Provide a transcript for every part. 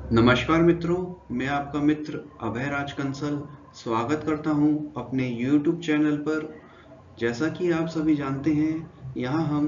नमस्कार मित्रों, मैं आपका मित्र अभय राज कंसल स्वागत करता हूं अपने YouTube चैनल पर। जैसा कि आप सभी जानते हैं, यहाँ हम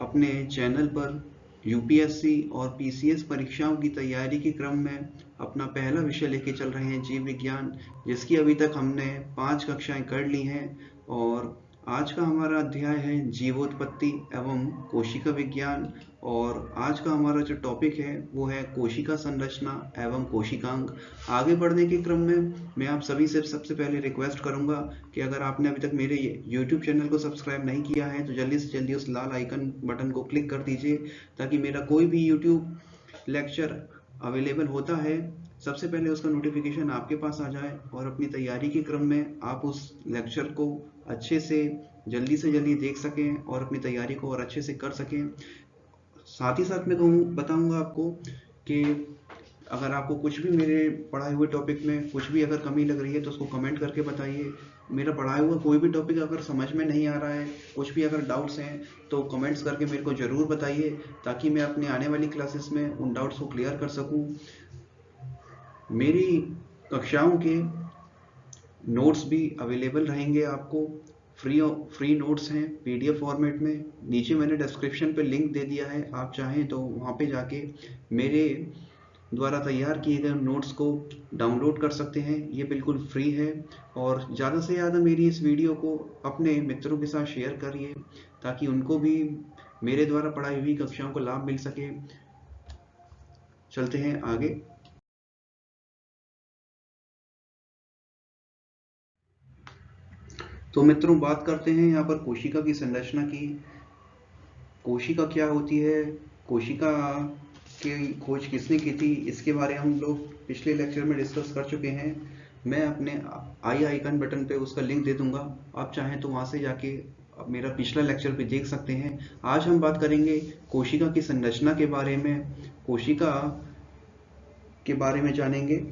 अपने चैनल पर यूपीएससी और पीसीएस परीक्षाओं की तैयारी के क्रम में अपना पहला विषय लेके चल रहे हैं, जीव विज्ञान, जिसकी अभी तक हमने 5 कक्षाएं कर ली हैं। और आज का हमारा अध्याय है जीवोत्पत्ति एवं कोशिका विज्ञान। और आज का हमारा जो टॉपिक है वो है कोशिका संरचना एवं कोशिकांग। आगे बढ़ने के क्रम में मैं आप सभी से सबसे पहले रिक्वेस्ट करूंगा कि अगर आपने अभी तक मेरे YouTube चैनल को सब्सक्राइब नहीं किया है तो जल्दी से जल्दी उस लाल आइकन बटन को क्लिक कर दीजिए, ताकि मेरा कोई भी YouTube लेक्चर अवेलेबल होता है सबसे पहले उसका नोटिफिकेशन आपके पास आ जाए और अपनी तैयारी के क्रम में आप उस लेक्चर को अच्छे से जल्दी देख सकें और अपनी तैयारी को और अच्छे से कर सकें। साथ ही साथ मैं बताऊंगा आपको कि अगर आपको कुछ भी मेरे पढ़ाए हुए टॉपिक में कुछ भी अगर कमी लग रही है तो उसको कमेंट करके बताइए। मेरा पढ़ाया हुआ कोई भी टॉपिक अगर समझ में नहीं आ रहा है, कुछ भी अगर डाउट्स हैं तो कमेंट्स करके मेरे को ज़रूर बताइए, ताकि मैं अपने आने वाली क्लासेस में उन डाउट्स को क्लियर कर सकूं। मेरी कक्षाओं के नोट्स भी अवेलेबल रहेंगे आपको। फ्री नोट्स हैं पीडीएफ फॉर्मेट में। नीचे मैंने डिस्क्रिप्शन पे लिंक दे दिया है, आप चाहें तो वहाँ पे जाके मेरे द्वारा तैयार किए गए नोट्स को डाउनलोड कर सकते हैं। ये बिल्कुल फ्री है। और ज़्यादा से ज़्यादा मेरी इस वीडियो को अपने मित्रों के साथ शेयर करिए, ताकि उनको भी मेरे द्वारा पढ़ाई हुई कक्षाओं को लाभ मिल सके। चलते हैं आगे। तो मित्रों, बात करते हैं यहाँ पर कोशिका की संरचना की। कोशिका क्या होती है, कोशिका की खोज किसने की थी, इसके बारे में हम लोग पिछले लेक्चर में डिस्कस कर चुके हैं। मैं अपने आई आइकन बटन पे उसका लिंक दे दूंगा, आप चाहें तो वहाँ से जाके मेरा पिछला लेक्चर भी देख सकते हैं। आज हम बात करेंगे कोशिका की संरचना के बारे में, कोशिका के बारे में जानेंगे।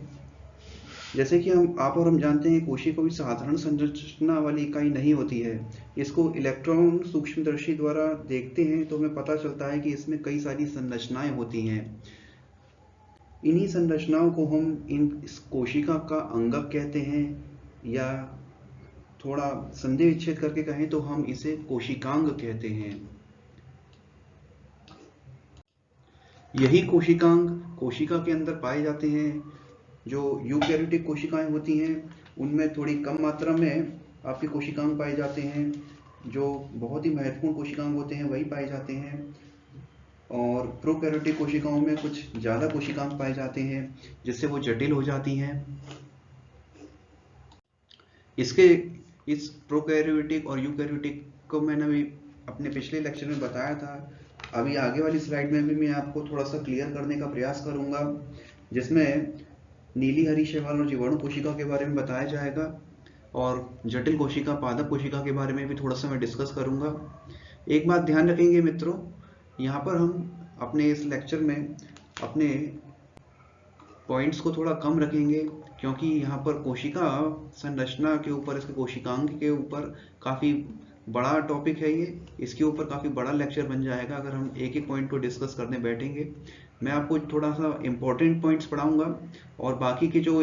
जैसे कि हम जानते हैं, कोशिका कोई साधारण संरचना वाली इकाई नहीं होती है। इसको इलेक्ट्रॉन सूक्ष्मदर्शी द्वारा देखते हैं तो हमें पता चलता है कि इसमें कई सारी संरचनाएं होती हैं। इन्हीं संरचनाओं को हम इस कोशिका का अंगक कहते हैं, या थोड़ा संधि विच्छेद करके कहें तो हम इसे कोशिकांग कहते हैं। यही कोशिकांग कोशिका के अंदर पाए जाते हैं। जो यूकैरियोटिक कोशिकाएं होती हैं उनमें थोड़ी कम मात्रा में आपके कोशिकांग पाए जाते हैं। जो बहुत ही महत्वपूर्ण कोशिकांग होते हैं वही पाए जाते हैं। और प्रोकैरियोटिक कोशिकाओं में कुछ ज़्यादा कोशिकांग पाए जाते हैं, जिससे वो जटिल हो जाती हैं। इसके इस प्रोकैरियोटिक और यूकैरियोटिक को मैंने अभी अपने पिछले लेक्चर में बताया था। अभी आगे वाली स्लाइड में भी मैं आपको थोड़ा सा क्लियर करने का प्रयास करूंगा, जिसमें नीली हरी शैवाल और जीवाणु कोशिका के बारे में बताया जाएगा, और जटिल कोशिका पादप कोशिका के बारे में भी थोड़ा सा मैं डिस्कस करूंगा। एक बात ध्यान रखेंगे मित्रों, यहाँ पर हम अपने इस लेक्चर में अपने पॉइंट्स को थोड़ा कम रखेंगे, क्योंकि यहाँ पर कोशिका संरचना के ऊपर, इसके कोशिकांग के ऊपर काफ़ी बड़ा टॉपिक है ये। इसके ऊपर काफ़ी बड़ा लेक्चर बन जाएगा अगर हम एक एक पॉइंट को डिस्कस करने बैठेंगे। मैं आपको थोड़ा सा इम्पोर्टेंट पॉइंट्स पढ़ाऊंगा, और बाकी के जो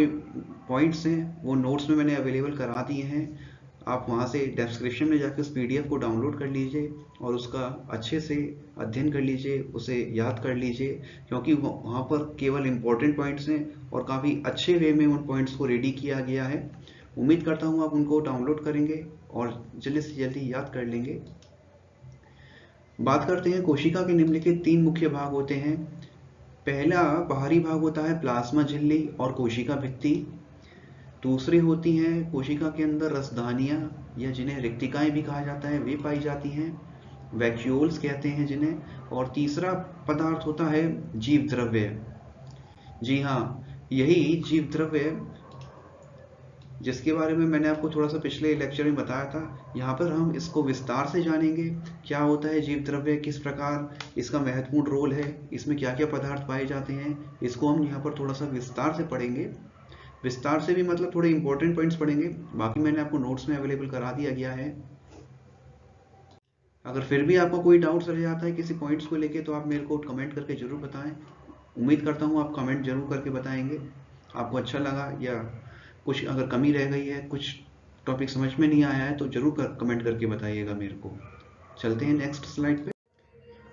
पॉइंट्स हैं वो नोट्स में मैंने अवेलेबल करा दिए हैं। आप वहाँ से डिस्क्रिप्शन में जाकर उस पीडीएफ को डाउनलोड कर लीजिए और उसका अच्छे से अध्ययन कर लीजिए, उसे याद कर लीजिए, क्योंकि वहाँ पर केवल इम्पोर्टेंट पॉइंट्स हैं और काफ़ी अच्छे वे में उन पॉइंट्स को रेडी किया गया है। उम्मीद करता हूँ आप उनको डाउनलोड करेंगे और जल्दी से जल्दी याद कर लेंगे। बात करते हैं, कोशिका के निम्नलिखित 3 मुख्य भाग होते हैं। पहला बाहरी भाग होता है प्लाज्मा झिल्ली और कोशिका भित्ति। दूसरी होती हैं कोशिका के अंदर रसधानियाँ, या जिन्हें रिक्तिकाएं भी कहा जाता है, वे पाई जाती हैं, वैक्यूल्स कहते हैं जिन्हें। और तीसरा पदार्थ होता है जीव द्रव्य। जी हाँ, यही जीव द्रव्य जिसके बारे में मैंने आपको थोड़ा सा पिछले लेक्चर में बताया था, यहाँ पर हम इसको विस्तार से जानेंगे। क्या होता है जीव द्रव्य, किस प्रकार इसका महत्वपूर्ण रोल है, इसमें क्या क्या पदार्थ पाए जाते हैं, इसको हम यहाँ पर थोड़ा सा विस्तार से पढ़ेंगे। विस्तार से भी मतलब थोड़े इंपॉर्टेंट पॉइंट्स पढ़ेंगे, बाकी मैंने आपको नोट्स में अवेलेबल करा दिया गया है। अगर फिर भी आपको कोई डाउट रह जाता है किसी पॉइंट्स को लेके तो आप मेरे को कमेंट करके जरूर बताएं। उम्मीद करता हूँ आप कमेंट जरूर करके बताएंगे आपको अच्छा लगा, या कुछ अगर कमी रह गई है, कुछ टॉपिक समझ में नहीं आया है तो जरूर कमेंट करके बताइएगा मेरे को। चलते हैं नेक्स्ट स्लाइड पे।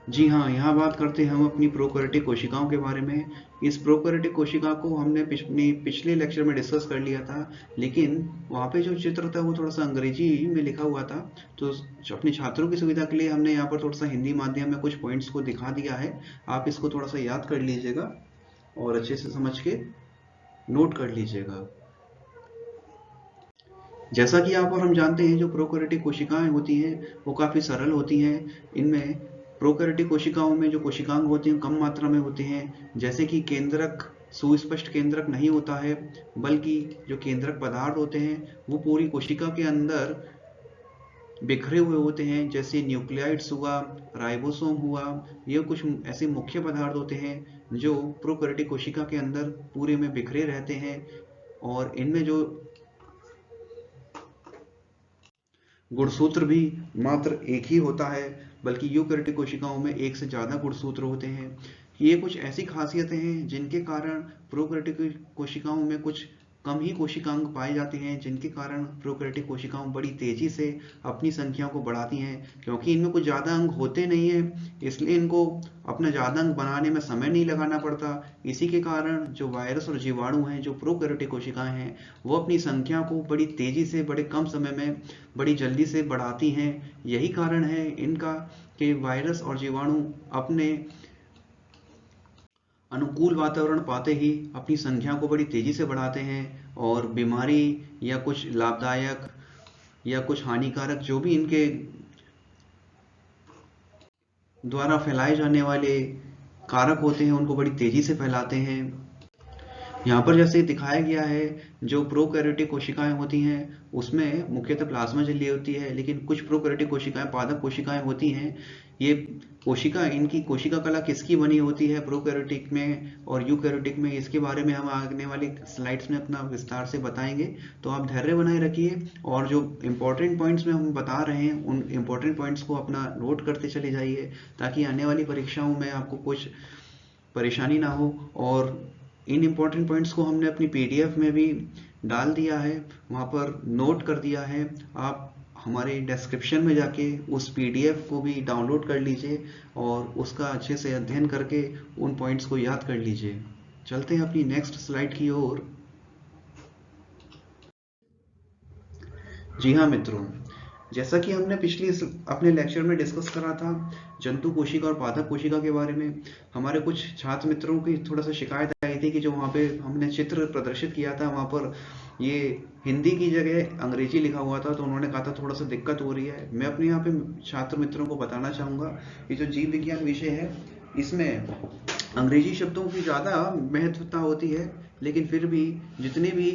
जी हाँ, यहाँ बात करते हैं हम अपनी प्रोकैरियोटिक कोशिकाओं के बारे में। इस प्रोकैरियोटिक कोशिका को हमने पिछले लेक्चर में डिस्कस कर लिया था, लेकिन वहाँ पे जो चित्र था वो थोड़ा सा अंग्रेजी में लिखा हुआ था, तो अपने छात्रों की सुविधा के लिए हमने यहाँ पर थोड़ा सा हिंदी माध्यम में कुछ पॉइंट्स को दिखा दिया है। आप इसको थोड़ा सा याद कर लीजिएगा और अच्छे से समझ के नोट कर लीजिएगा। जैसा कि यहाँ पर हम जानते हैं, जो प्रोकैरियोटिक कोशिकाएं होती हैं वो काफ़ी सरल होती हैं। इनमें प्रोकैरियोटिक कोशिकाओं में जो कोशिकांग होते हैं कम मात्रा में होते हैं, जैसे कि केंद्रक, सुस्पष्ट केंद्रक नहीं होता है, बल्कि जो केंद्रक पदार्थ होते हैं वो पूरी कोशिका के अंदर बिखरे हुए होते हैं, जैसे न्यूक्लियाइड्स हुआ, राइबोसोम हुआ। ये कुछ ऐसे मुख्य पदार्थ होते हैं जो प्रोकैरियोटिक कोशिका के अंदर पूरे में बिखरे रहते हैं, और इनमें जो गुणसूत्र भी मात्र एक ही होता है, बल्कि यूकैरियोटिक कोशिकाओं में एक से ज्यादा गुणसूत्र होते हैं। ये कुछ ऐसी खासियतें हैं जिनके कारण प्रोकैरियोटिक कोशिकाओं में कुछ कम ही कोशिकांग पाए जाते हैं, जिनके कारण प्रोकैरियोटिक कोशिकाओं बड़ी तेजी से अपनी संख्या को बढ़ाती हैं। क्योंकि इनमें कुछ ज्यादा अंग होते नहीं है, इसलिए इनको अपना ज्यादा अंग बनाने में समय नहीं लगाना पड़ता। इसी के कारण जो वायरस और जीवाणु हैं, जो प्रोकैरियोटिक कोशिकाएं हैं, वो अपनी संख्या को बड़ी तेजी से, बड़े कम समय में, बड़ी जल्दी से बढ़ाती हैं। यही कारण है इनका कि वायरस और जीवाणु अपने अनुकूल वातावरण पाते ही अपनी संख्या को बड़ी तेजी से बढ़ाते हैं, और बीमारी या कुछ लाभदायक या कुछ हानिकारक जो भी इनके द्वारा फैलाए जाने वाले कारक होते हैं उनको बड़ी तेजी से फैलाते हैं। यहाँ पर जैसे दिखाया गया है, जो प्रोकैरियोटिक कोशिकाएं होती हैं उसमें मुख्यतः प्लाज्मा झिल्ली होती है, लेकिन कुछ प्रोकैरियोटिक कोशिकाएं पादप कोशिकाएं होती हैं। ये कोशिका, इनकी कोशिका कला किसकी बनी होती है प्रोकैरियोटिक में और यूकैरियोटिक में, इसके बारे में हम आने वाली स्लाइड्स में अपना विस्तार से बताएंगे। तो आप धैर्य बनाए रखिए और जो इम्पोर्टेंट पॉइंट्स में हम बता रहे हैं उन इम्पोर्टेंट पॉइंट्स को अपना नोट करते चले जाइए, ताकि आने वाली परीक्षाओं में आपको कुछ परेशानी ना हो। और इन इम्पोर्टेंट पॉइंट्स को हमने अपनी पीडीएफ में भी डाल दिया है, वहाँ पर नोट कर दिया है। आप हमारे डिस्क्रिप्शन में जाके उस पीडीएफ को भी डाउनलोड कर लीजिए और उसका अच्छे से अध्ययन करके उन पॉइंट्स को याद कर लीजिए। चलते हैं अपनी नेक्स्ट स्लाइड की ओर। जी हाँ मित्रों, जैसा कि हमने अपने लेक्चर में डिस्कस करा था जंतु कोशिका और पादप कोशिका के बारे में, हमारे कुछ छात्र मित्रों की थोड़ा सा शिकायत आई थी कि जो वहाँ पे हमने चित्र प्रदर्शित किया था वहाँ पर ये हिंदी की जगह अंग्रेजी लिखा हुआ था, तो उन्होंने कहा था थोड़ा सा दिक्कत हो रही है। मैं अपने यहाँ पे छात्र मित्रों को बताना चाहूँगा, ये जो जीव विज्ञान विषय है इसमें अंग्रेजी शब्दों की ज़्यादा महत्वता होती है, लेकिन फिर भी जितने भी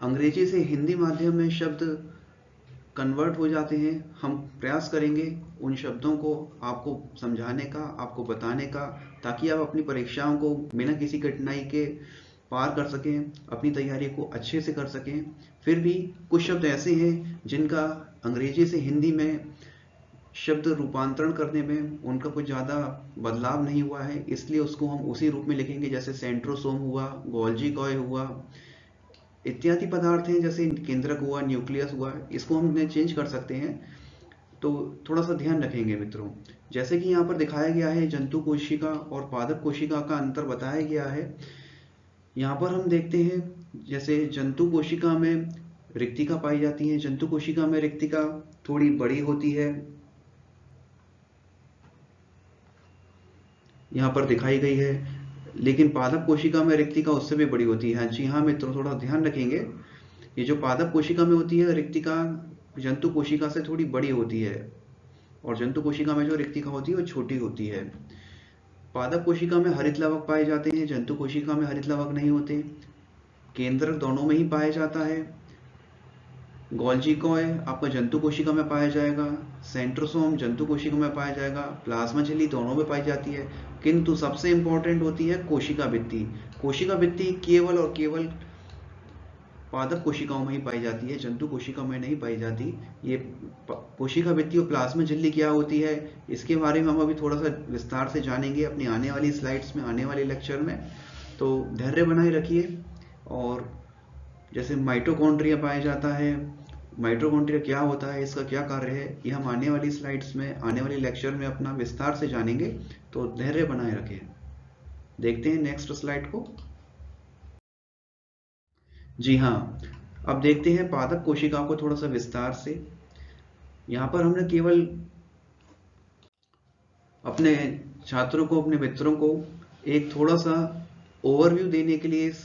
अंग्रेजी से हिंदी माध्यम में शब्द कन्वर्ट हो जाते हैं, हम प्रयास करेंगे उन शब्दों को आपको समझाने का, आपको बताने का, ताकि आप अपनी परीक्षाओं को बिना किसी कठिनाई के पार कर सकें, अपनी तैयारी को अच्छे से कर सकें। फिर भी कुछ शब्द ऐसे हैं जिनका अंग्रेजी से हिंदी में शब्द रूपांतरण करने में उनका कुछ ज़्यादा बदलाव नहीं हुआ है, इसलिए उसको हम उसी रूप में लिखेंगे, जैसे सेंट्रोसोम हुआ, गोल्जी कॉय हुआ, इत्यादि पदार्थ हैं जैसे केंद्रक हुआ, न्यूक्लियस हुआ, इसको हम चेंज कर सकते हैं। तो थोड़ा सा ध्यान रखेंगे मित्रों। जैसे कि यहाँ पर दिखाया गया है जंतु कोशिका और पादप कोशिका का अंतर बताया गया है। यहाँ पर हम देखते हैं जैसे जंतु कोशिका में रिक्तिका पाई जाती है, जंतु कोशिका में रिक्तिका थोड़ी बड़ी होती है, यहाँ पर दिखाई गई है, लेकिन पादप कोशिका में रिक्तिका उससे भी बड़ी होती है। जी हाँ मित्रों, थोड़ा ध्यान रखेंगे, ये जो पादप कोशिका में होती है रिक्तिका जंतु कोशिका से थोड़ी बड़ी होती है, और जंतु कोशिका में जो रिक्तिका होती है वो छोटी होती है। पादप कोशिका में हरित लवक पाए जाते हैं, जंतु कोशिका में हरित लवक नहीं होते। केंद्रक दोनों में ही पाया जाता है। गोल्जी कॉय आपका जंतु कोशिका में पाया जाएगा, सेंट्रोसोम जंतु कोशिका में पाया जाएगा, प्लाज्मा झिल्ली दोनों में पाई जाती है। किंतु सबसे इंपॉर्टेंट होती है कोशिका भित्ति। कोशिका भित्ति केवल और केवल पादप कोशिकाओं में ही पाई जाती है, जंतु कोशिकाओं में नहीं पाई जाती। ये कोशिका भित्ति और प्लाज्मा झिल्ली क्या होती है, इसके बारे में हम अभी थोड़ा सा विस्तार से जानेंगे अपनी आने वाली स्लाइड्स में, आने वाले लेक्चर में। तो धैर्य बनाए रखिए। और जैसे माइटोकॉन्ड्रिया पाया जाता है, माइटोकॉन्ड्रिया क्या होता है, इसका क्या कार्य है, ये हम आने वाली स्लाइड्स में, आने वाले लेक्चर में अपना विस्तार से जानेंगे। तो धैर्य बनाए रखें। देखते हैं नेक्स्ट स्लाइड को। जी हाँ, अब देखते हैं पादप कोशिकाओं को थोड़ा सा विस्तार से। यहाँ पर हमने केवल अपने छात्रों को, अपने मित्रों को एक थोड़ा सा ओवरव्यू देने के लिए इस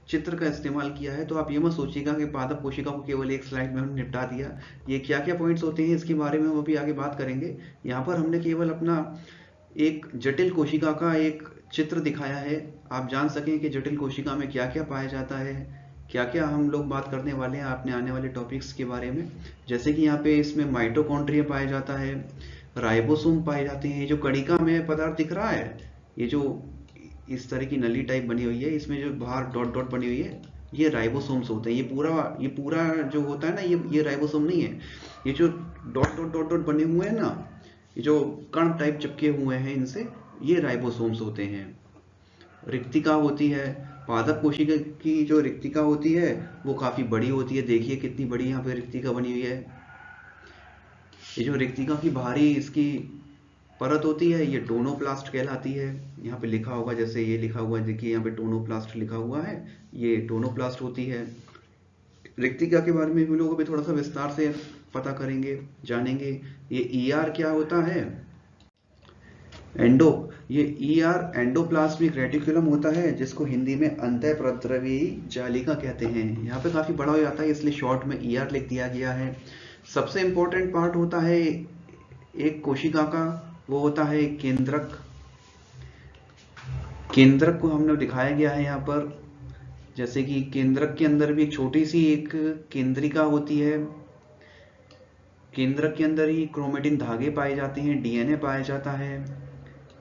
चित्र का इस्तेमाल किया है। तो आप ये मत सोचिएगा कि पादप कोशिका को केवल एक स्लाइड में हमने निपटा दिया। ये क्या क्या पॉइंट्स होते हैं इसके बारे में हम अभी आगे बात करेंगे। यहाँ पर हमने केवल अपना एक जटिल कोशिका का एक चित्र दिखाया है, आप जान सकें कि जटिल कोशिका में क्या क्या पाया जाता है, क्या क्या हम लोग बात करने वाले हैं अपने आने वाले टॉपिक्स के बारे में। जैसे कि यहाँ पे इसमें माइटोकॉन्ड्रिया पाया जाता है, राइबोसोम पाए जाते हैं। जो कणिका में पदार्थ दिख रहा है, ये जो इस तरह की नली टाइप बनी हुई है, इसमें जो बाहर डॉट डॉट बनी हुई है, ये राइबोसोम्स होते हैं। ये पूरा जो होता है ना, ये राइबोसोम नहीं है। ये जो डॉट डॉट डॉट डॉट बने हुए हैं ना, ये जो कण टाइप चिपके हुए हैं इनसे, ये राइबोसोम्स होते हैं। रिक्तिका होती है, पादप कोशिका की जो रिक्तिका होती है वो काफी बड़ी होती है। देखिए कितनी बड़ी यहाँ पे रिक्तिका बनी हुई है। ये जो रिक्तिका की बाहरी इसकी परत होती है, ये टोनोप्लास्ट कहलाती है। यहाँ पे लिखा होगा, जैसे ये लिखा हुआ है, देखिए यहाँ पे टोनोप्लास्ट लिखा हुआ है, ये टोनोप्लास्ट होती है। रिक्तिका के बारे में भी लोग अभी थोड़ा सा विस्तार से पता करेंगे, जानेंगे। ये ईआर क्या होता है, ये ईआर एंडोप्लाज्मिक रेटिकुलम होता है, जिसको हिंदी में अंतःप्रद्रवी जालिका कहते हैं। यहाँ पे काफी बड़ा हो जाता है, इसलिए शॉर्ट में ईआर लिख दिया गया है। सबसे इंपॉर्टेंट पार्ट होता है एक कोशिका का, वो होता है केंद्रक। केंद्रक को हमने दिखाया गया है यहाँ पर, जैसे कि केंद्रक के अंदर भी एक छोटी सी एक केंद्रिका होती है। केंद्रक के अंदर ही क्रोमेटिन धागे पाए जाते हैं, डीएनए पाया जाता है,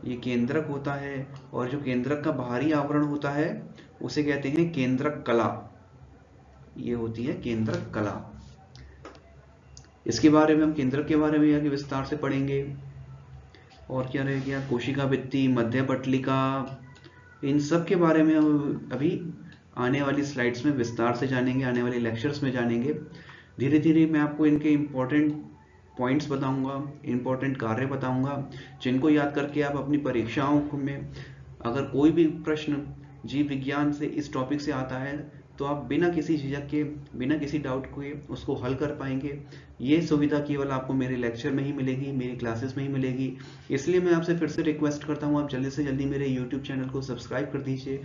ये केंद्रक होता है। और जो केंद्रक का बाहरी आवरण होता है उसे कहते हैं केंद्रक कला, ये होती है केंद्रक कला। इसके बारे में हम केंद्रक के बारे में आगे विस्तार से पढ़ेंगे। और क्या रह गया, कोशिका भित्ति, मध्य पटलिका, इन सब के बारे में हम अभी आने वाली स्लाइड्स में विस्तार से जानेंगे, आने वाले लेक्चर्स में जानेंगे। धीरे धीरे मैं आपको इनके इम्पोर्टेंट पॉइंट्स बताऊंगा, इम्पोर्टेंट कार्य बताऊंगा, जिनको याद करके आप अपनी परीक्षाओं में अगर कोई भी प्रश्न जीव विज्ञान से, इस टॉपिक से आता है, तो आप बिना किसी झिझक के, बिना किसी डाउट के उसको हल कर पाएंगे। ये सुविधा केवल आपको मेरे लेक्चर में ही मिलेगी, मेरी क्लासेस में ही मिलेगी। इसलिए मैं आपसे फिर से रिक्वेस्ट करता हूँ, आप जल्दी से जल्दी मेरे यूट्यूब चैनल को सब्सक्राइब कर दीजिए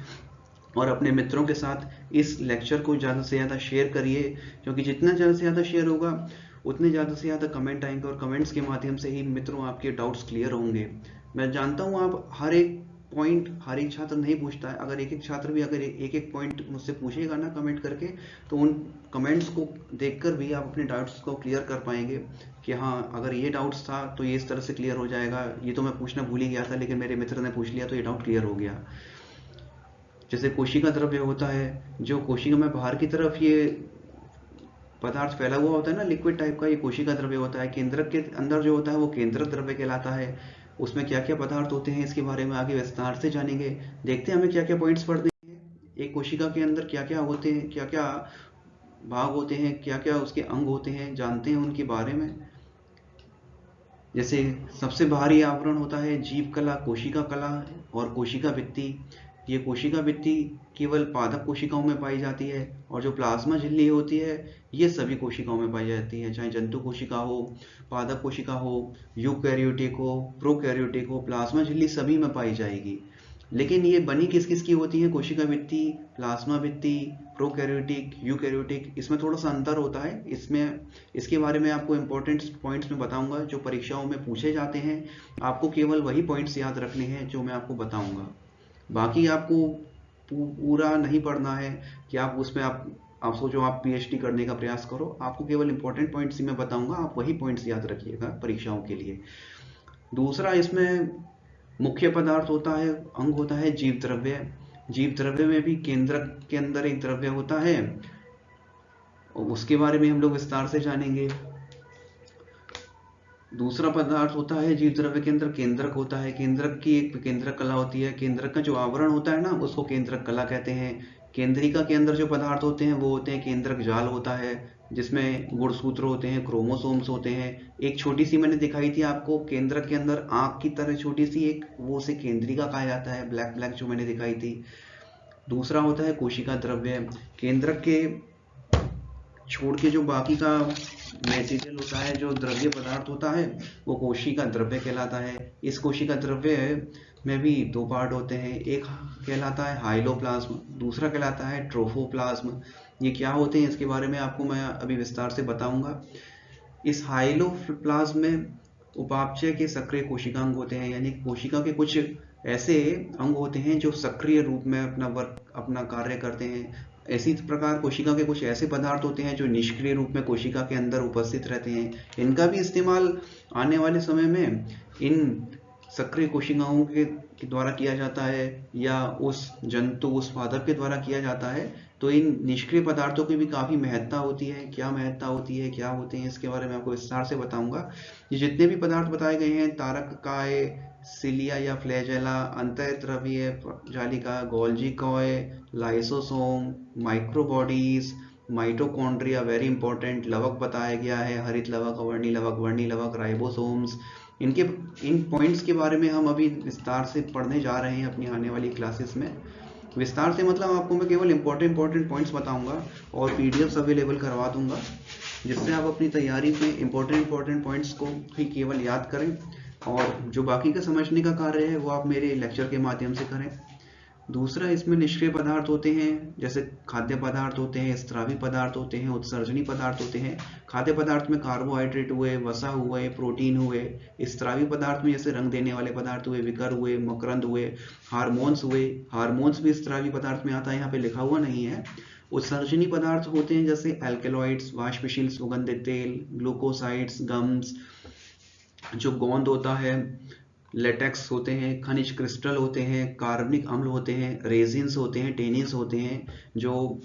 और अपने मित्रों के साथ इस लेक्चर को ज़्यादा से ज़्यादा शेयर करिए, क्योंकि जितना ज़्यादा से ज़्यादा शेयर होगा उतने ज़्यादा से ज़्यादा कमेंट आएंगे, और कमेंट्स के माध्यम से ही मित्रों आपके डाउट्स क्लियर होंगे। मैं जानता हूँ आप हर एक पॉइंट हर एक छात्र नहीं पूछता है। अगर एक एक छात्र भी अगर एक एक पॉइंट मुझसे पूछेगा ना कमेंट करके, तो उन कमेंट्स को देखकर भी आप अपने डाउट्स को क्लियर कर पाएंगे कि हाँ, अगर ये डाउट्स था तो ये इस तरह से क्लियर हो जाएगा, ये तो मैं पूछना भूल ही गया था लेकिन मेरे मित्र ने पूछ लिया तो ये डाउट क्लियर हो गया। जैसे कोशिका द्रव्य होता है, जो कोशिका में बाहर की तरफ ये पदार्थ फैला हुआ होता है ना, लिक्विड टाइप का, ये कोशिका द्रव्य होता है। केंद्रक के अंदर जो होता है वो केंद्रक द्रव्य कहलाता है। उसमें क्या क्या पदार्थ होते हैं इसके बारे में आगे विस्तार से जानेंगे। देखते हैं हमें क्या क्या पॉइंट्स पढ़ने हैं, एक कोशिका के अंदर क्या क्या होते हैं, क्या क्या भाग होते हैं, क्या क्या उसके अंग होते हैं, जानते हैं उनके बारे में। जैसे सबसे बाहरी आवरण होता है जीव कला, कोशिका कला और कोशिका भित्ति। ये कोशिका भित्ति केवल पादप कोशिकाओं में पाई जाती है, और जो प्लाज्मा झिल्ली होती है ये सभी कोशिकाओं में पाई जाती है, चाहे जंतु कोशिका हो, पादप कोशिका हो, यूकैरियोटिक हो, प्रोकैरियोटिक हो, प्लाज्मा झिल्ली सभी में पाई जाएगी। लेकिन ये बनी किस किस की होती है, कोशिका भित्ति, प्लाज्मा भित्ति, प्रोकैरियोटिक, यूकैरियोटिक, इसमें थोड़ा सा अंतर होता है। इसमें इसके बारे में आपको इंपॉर्टेंट पॉइंट्स में बताऊंगा जो परीक्षाओं में पूछे जाते हैं। आपको केवल वही पॉइंट्स याद रखने हैं जो मैं आपको बताऊंगा, बाकी आपको पूरा नहीं पढ़ना है कि आप उसमें आप सोचो आप पीएचडी करने का प्रयास करो। आपको केवल इंपॉर्टेंट पॉइंट्स ही मैं बताऊंगा, आप वही पॉइंट्स याद रखिएगा परीक्षाओं के लिए। दूसरा, इसमें मुख्य पदार्थ होता है, अंग होता है जीव द्रव्य। जीव द्रव्य में भी केंद्रक के अंदर एक द्रव्य होता है, और उसके बारे में हम लोग विस्तार से जानेंगे। दूसरा पदार्थ होता है जीव द्रव्य के अंदर केंद्रक होता है। केंद्रक की एक केंद्रक कला होती है। केंद्रक का जो आवरण होता है ना, उसको केंद्रक कला कहते हैं। केंद्रिका के अंदर जो पदार्थ होते हैं वो होते हैं केंद्रक जाल होता है, जिसमें गुणसूत्र होते हैं, क्रोमोसोम्स होते हैं। एक छोटी सी मैंने दिखाई थी आपको केंद्रक के अंदर आंख की तरह छोटी सी एक, वो उसे केंद्रिका कहा जाता है, ब्लैक ब्लैक जो मैंने दिखाई थी। दूसरा होता है कोशिका द्रव्य। केंद्रक के छोड़ के जो बाकी का मटेरियल होता है, जो द्रव्य पदार्थ होता है, वो कोशिका द्रव्य कहलाता है। इस कोशिका द्रव्य में भी दो पार्ट होते हैं, एक कहलाता है हाइलोप्लाज्म, दूसरा कहलाता है ट्रोफोप्लाज्म। ये क्या होते हैं इसके बारे में आपको मैं अभी विस्तार से बताऊंगा। इस हाइलोप्लाज्म में उपापचय के सक्रिय कोशिकांग होते हैं, यानी कोशिका के कुछ ऐसे अंग होते हैं जो सक्रिय रूप में अपना कार्य करते हैं। इसी प्रकार कोशिका के कुछ ऐसे पदार्थ होते हैं जो निष्क्रिय रूप में कोशिका के अंदर उपस्थित रहते हैं। इनका भी इस्तेमाल आने वाले समय में इन सक्रिय कोशिकाओं के द्वारा किया जाता है, या उस जंतु, उस पादप के द्वारा किया जाता है। तो इन निष्क्रिय पदार्थों की भी काफ़ी महत्ता होती है। क्या महत्ता होती है, क्या होते हैं, इसके बारे में आपको विस्तार से बताऊंगा। ये जितने भी पदार्थ बताए गए हैं, तारककाय, सिलिया या फ्लैजेला, अंतःद्रव्यीय जालिका, गोल्जी कॉय, lysosome, microbodies, mitochondria, very important, लवक बताया गया है, हरित लवक, वर्णी लवक, राइबोसोम्स। इनके इन पॉइंट्स के बारे में हम अभी विस्तार से पढ़ने जा रहे हैं अपनी आने वाली क्लासेस में। विस्तार से मतलब आपको मैं केवल इंपॉर्टेंट पॉइंट्स बताऊंगा और पीडीएफ्स अवेलेबल करवा दूंगा, जिससे आप अपनी तैयारी में इंपॉर्टेंट पॉइंट्स को ही केवल याद करें, और जो बाकी का समझने का कार्य है वो आप मेरे लेक्चर के माध्यम से करें। दूसरा, इसमें निष्क्रिय पदार्थ होते हैं, जैसे खाद्य पदार्थ होते हैं, स्रावी पदार्थ होते हैं, उत्सर्जनी पदार्थ होते हैं। खाद्य पदार्थ में कार्बोहाइड्रेट हुए, वसा हुए, प्रोटीन हुए। स्रावी पदार्थ में जैसे रंग देने वाले पदार्थ हुए, विकर हुए, मकरंद हुए, हार्मोन्स हुए। हार्मोन्स भी स्रावी पदार्थ में आता है, यहाँ पे लिखा हुआ नहीं है। उत्सर्जनी पदार्थ होते हैं जैसे एल्केलॉइड्स, वाष्पशील सुगंधित तेल, ग्लूकोसाइड्स, गम्स, जो गोंद होता है, लेटेक्स होते हैं, खनिज क्रिस्टल होते हैं, कार्बनिक अम्ल होते हैं, रेजिन्स होते हैं, टेनिन्स होते हैं, जो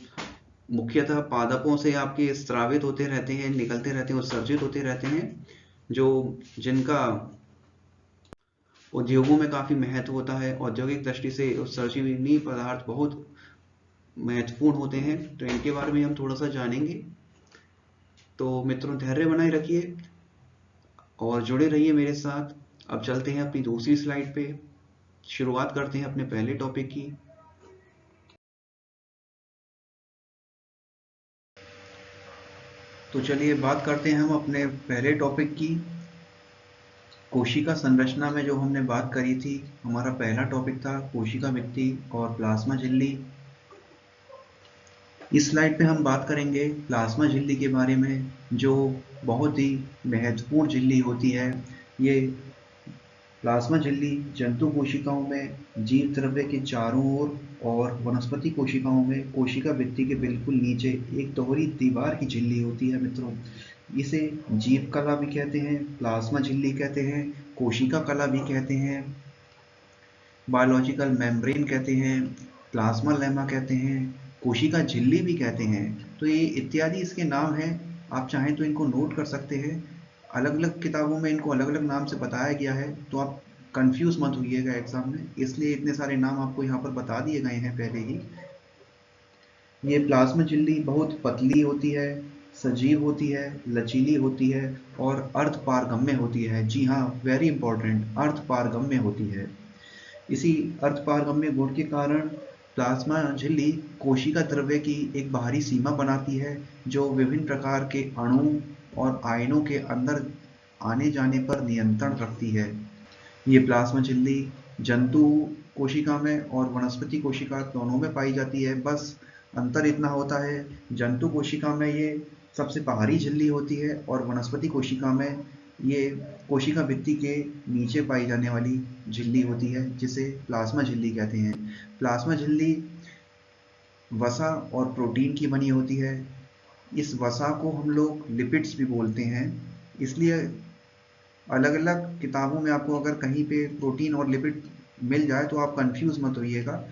मुख्यतः पादपों से आपके स्रावित होते रहते हैं, निकलते रहते हैं, उत्सर्जित होते रहते हैं, जो जिनका उद्योगों में काफ़ी महत्व होता है। औद्योगिक दृष्टि से उत्सर्जनीय पदार्थ बहुत महत्वपूर्ण होते हैं, तो इनके बारे में हम थोड़ा सा जानेंगे। तो मित्रों, धैर्य बनाए रखिए और जुड़े रहिए मेरे साथ। अब चलते हैं अपनी दूसरी स्लाइड पे, शुरुआत करते हैं अपने पहले टॉपिक की। तो चलिए बात करते हैं हम अपने पहले टॉपिक की। कोशिका संरचना में जो हमने बात करी थी, हमारा पहला टॉपिक था कोशिका भित्ति और प्लाज्मा झिल्ली। इस स्लाइड पे हम बात करेंगे प्लाज्मा झिल्ली के बारे में, जो बहुत ही महत्वपूर्ण झिल्ली होती है। ये प्लाज्मा झिल्ली जंतु कोशिकाओं में जीव द्रव्य के चारों ओर और वनस्पति कोशिकाओं में कोशिका भित्ति के बिल्कुल नीचे एक दोहरी दीवार की झिल्ली होती है मित्रों। इसे जीव कला भी कहते हैं, प्लाज्मा झिल्ली कहते हैं, कोशिका कला भी कहते हैं, बायोलॉजिकल मेम्ब्रेन कहते हैं, प्लाज्मा लेमा कहते हैं, कोशिका झिल्ली भी कहते हैं। तो ये इत्यादि इसके नाम हैं, आप चाहें तो इनको नोट कर सकते हैं। अलग अलग किताबों में इनको अलग अलग नाम से बताया गया है, तो आप कंफ्यूज मत होइएगा एग्जाम में, इसलिए इतने सारे नाम आपको यहाँ पर बता दिए गए हैं पहले ही। ये प्लाज्मा झिल्ली बहुत पतली होती है, सजीव होती है, लचीली होती है और अर्ध पारगम्य होती है। जी हाँ, वेरी इंपॉर्टेंट, अर्ध पारगम्य होती है। इसी अर्धपारगम्य गुण के कारण प्लाज्मा झिल्ली कोशिका द्रव्य की एक बाहरी सीमा बनाती है, जो विभिन्न प्रकार के अणु और आयनों के अंदर आने जाने पर नियंत्रण रखती है। ये प्लाज्मा झिल्ली जंतु कोशिका में और वनस्पति कोशिका दोनों में पाई जाती है। बस अंतर इतना होता है, जंतु कोशिका में ये सबसे बाहरी झिल्ली होती है और वनस्पति कोशिका में ये कोशिका भित्ति के नीचे पाई जाने वाली झिल्ली होती है, जिसे प्लाज्मा झिल्ली कहते हैं। प्लाज्मा झिल्ली वसा और प्रोटीन की बनी होती है। इस वसा को हम लोग लिपिड्स भी बोलते हैं, इसलिए अलग अलग किताबों में आपको अगर कहीं पे प्रोटीन और लिपिड मिल जाए तो आप कंफ्यूज मत होइएगा।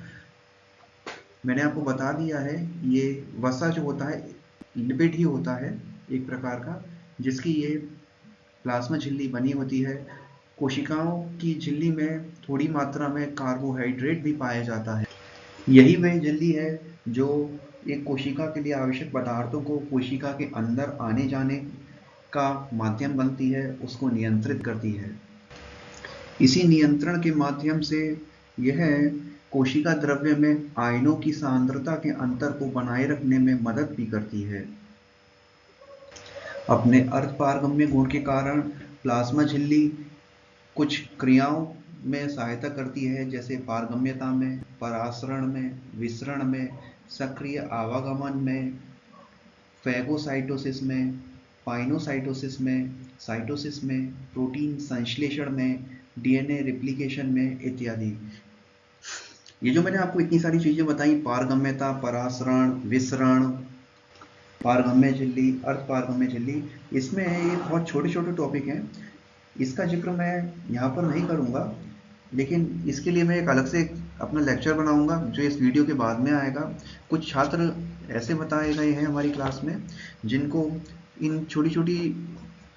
मैंने आपको बता दिया है, ये वसा जो होता है लिपिड ही होता है एक प्रकार का, जिसकी ये प्लाज्मा झिल्ली बनी होती है। कोशिकाओं की झिल्ली में थोड़ी मात्रा में कार्बोहाइड्रेट भी पाया जाता है। यही वह झिल्ली है जो एक कोशिका के लिए आवश्यक पदार्थों को कोशिका के अंदर आने जाने का माध्यम बनती है, उसको नियंत्रित करती है। इसी नियंत्रण के माध्यम से यह कोशिका द्रव्य में आयनों की सांद्रता के अंतर को बनाए रखने में मदद भी करती है। अपने अर्धपारगम्य गुण के कारण प्लाज्मा झिल्ली कुछ क्रियाओं में सहायता करती है, जैसे पारगम्यता में, परासरण में, विसरण में, सक्रिय आवागमन में, फैगोसाइटोसिस में, पाइनोसाइटोसिस में, साइटोसिस में, प्रोटीन संश्लेषण में, डीएनए रिप्लिकेशन में इत्यादि। ये जो मैंने आपको इतनी सारी चीजें बताई, पारगम्यता, परासरण, विसरण, पारगम्य झिल्ली, अर्धपारगम्य झिल्ली, इसमें ये बहुत छोटे छोटे टॉपिक हैं, इसका जिक्र मैं यहाँ पर नहीं करूँगा, लेकिन इसके लिए मैं एक अलग से अपना लेक्चर बनाऊंगा जो इस वीडियो के बाद में आएगा। कुछ छात्र ऐसे बताए गए हैं हमारी क्लास में जिनको इन छोटी छोटी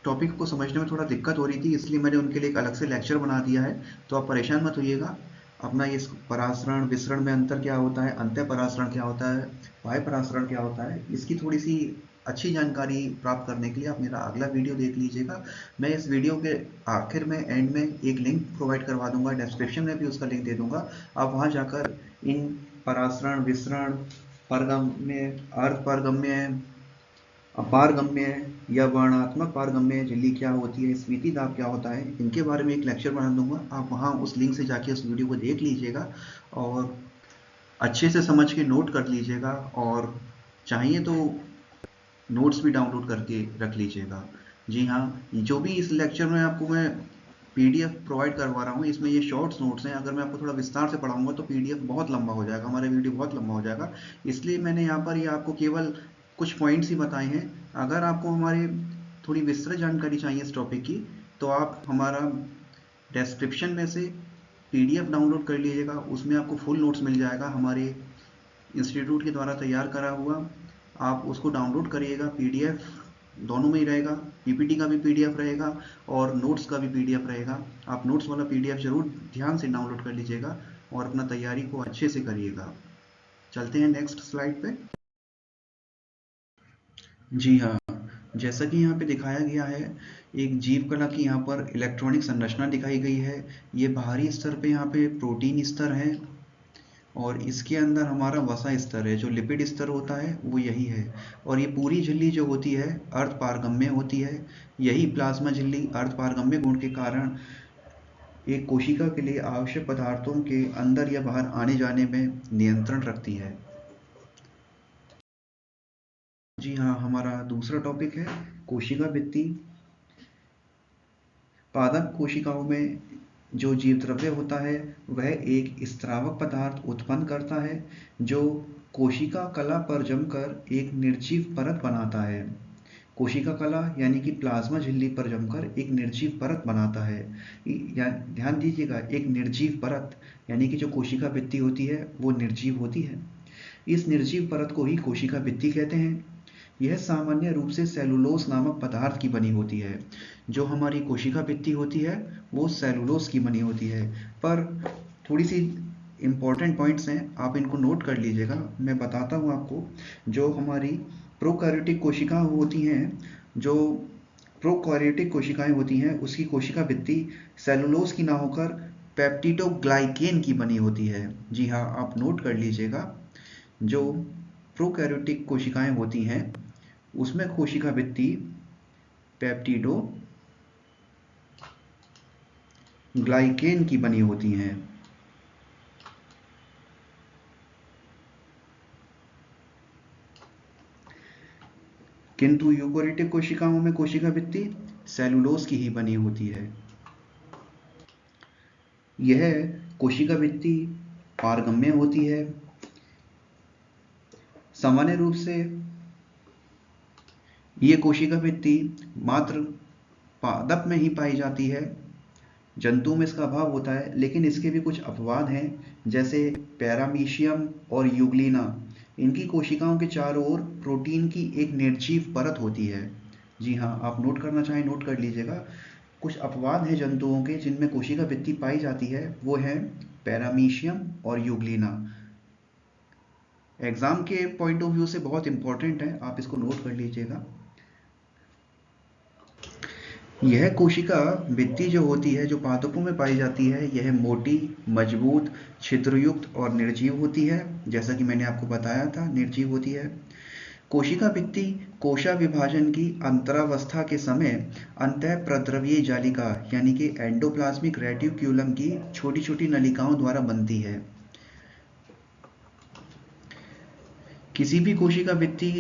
टॉपिक को समझने में थोड़ा दिक्कत हो रही थी, इसलिए मैंने उनके लिए एक अलग से लेक्चर बना दिया है, तो आप परेशान मत होइएगा। अपना ये परासरण विसरण में अंतर क्या होता है, अंत्य परासरण क्या होता है, बाह्य परासरण क्या होता है, इसकी थोड़ी सी अच्छी जानकारी प्राप्त करने के लिए आप मेरा अगला वीडियो देख लीजिएगा। मैं इस वीडियो के आखिर में एंड में एक लिंक प्रोवाइड करवा दूंगा, डिस्क्रिप्शन में भी उसका लिंक दे दूंगा। आप वहां जाकर इन परासरण, विसरण, पारगम्य, अर्धपारगम्य, अपारगम्य या वर्णात्मक पारगम्य झिल्ली क्या होती है, स्फीति दाब क्या होता है, इनके बारे में एक लेक्चर बना दूंगा। आप वहां उस लिंक से जाके उस वीडियो को देख लीजिएगा और अच्छे से समझ के नोट कर लीजिएगा, और चाहिए तो नोट्स भी डाउनलोड करके रख लीजिएगा। जी हाँ, जो भी इस लेक्चर में आपको मैं पीडीएफ प्रोवाइड करवा रहा हूँ, इसमें ये शॉर्ट्स नोट्स हैं। अगर मैं आपको थोड़ा विस्तार से पढ़ाऊंगा तो पीडीएफ बहुत लंबा हो जाएगा, हमारा वीडियो बहुत लंबा हो जाएगा, इसलिए मैंने यहाँ पर ये आपको केवल कुछ पॉइंट्स ही बताए हैं। अगर आपको हमारे थोड़ी विस्तृत जानकारी चाहिए इस टॉपिक की, तो आप हमारा डिस्क्रिप्शन में से पीडीएफ डाउनलोड कर लीजिएगा, उसमें आपको फुल नोट्स मिल जाएगा हमारे इंस्टीट्यूट के द्वारा तैयार करा हुआ। आप उसको डाउनलोड करिएगा, पीडीएफ दोनों में ही रहेगा, पीपीटी का भी पीडीएफ रहेगा और नोट्स का भी पीडीएफ रहेगा। आप नोट्स वाला पीडीएफ जरूर ध्यान से डाउनलोड कर लीजिएगा और अपना तैयारी को अच्छे से करिएगा। चलते हैं नेक्स्ट स्लाइड पे। जी हाँ, जैसा कि यहाँ पे दिखाया गया है, एक जीव कला की यहाँ पर इलेक्ट्रॉनिक संरचना दिखाई गई है। ये बाहरी स्तर पे यहाँ पे प्रोटीन स्तर है और इसके अंदर हमारा वसा स्तर है, जो लिपिड स्तर होता है वो यही है। और ये पूरी झिल्ली जो होती है अर्धपारगम्य होती है। यही प्लाज्मा झिल्ली अर्धपारगम्य गुण के कारण एक कोशिका के लिए आवश्यक पदार्थों के अंदर या बाहर आने जाने में नियंत्रण रखती है। जी हाँ, हमारा दूसरा टॉपिक है कोशिका भित्ति। पादप कोशिकाओं में जो जीव द्रव्य होता है वह एक स्त्रावक पदार्थ उत्पन्न करता है जो कोशिका कला पर जमकर एक निर्जीव परत बनाता है। कोशिका कला यानी कि प्लाज्मा झिल्ली पर जमकर एक निर्जीव परत बनाता है। ध्यान दीजिएगा, एक निर्जीव परत, यानी कि जो कोशिका भित्ति होती है वो निर्जीव होती है। इस निर्जीव परत को ही कोशिका भित्ति कहते हैं। यह सामान्य रूप से सेलुलोज नामक पदार्थ की बनी होती है। जो हमारी कोशिका भित्ति होती है वो सेलुलोज की बनी होती है। पर थोड़ी सी इंपॉर्टेंट पॉइंट्स हैं, आप इनको नोट कर लीजिएगा। मैं बताता हूँ आपको, जो हमारी प्रोकैरियोटिक कोशिकाएं होती हैं, जो प्रोकैरियोटिक कोशिकाएं होती हैं, उसकी कोशिका भित्ति सेलुलोज की ना होकर पेप्टिडोग्लाइकेन की बनी होती है। जी हाँ, आप नोट कर लीजिएगा। जो प्रोकैरियोटिक कोशिकाएं होती हैं उसमें कोशिका भित्ति पेप्टिडो ग्लाइकेन की बनी होती हैं। किंतु यूकेरियोटिक कोशिकाओं में कोशिका भित्ति सेलुलोज की ही बनी होती है। यह कोशिका भित्ति पारगम्य होती है। सामान्य रूप से ये कोशिका भित्ति मात्र पादप में ही पाई जाती है, जंतु में इसका अभाव होता है, लेकिन इसके भी कुछ अपवाद हैं, जैसे पैरामीशियम और यूग्लिना। इनकी कोशिकाओं के चारों ओर प्रोटीन की एक निर्जीव परत होती है। जी हाँ, आप नोट करना चाहें नोट कर लीजिएगा। कुछ अपवाद हैं जंतुओं के जिनमें कोशिका भित्ति पाई जाती है, वो हैं पैरामीशियम और यूग्लिना। एग्जाम के पॉइंट ऑफ व्यू से बहुत इंपॉर्टेंट है, आप इसको नोट कर लीजिएगा। यह कोशिका भित्ति जो होती है, जो पादपों में पाई जाती है, यह मोटी, मजबूत, छिद्रयुक्त और निर्जीव होती है। जैसा कि मैंने आपको बताया था, निर्जीव होती है। कोशिका भित्ति कोशा विभाजन की अंतरावस्था के समय अंतःप्रद्रव्यीय जालिका यानी कि एंडोप्लाज्मिक रेटिक्यूलम की छोटी छोटी नलिकाओं द्वारा बनती है। किसी भी कोशिका भित्ति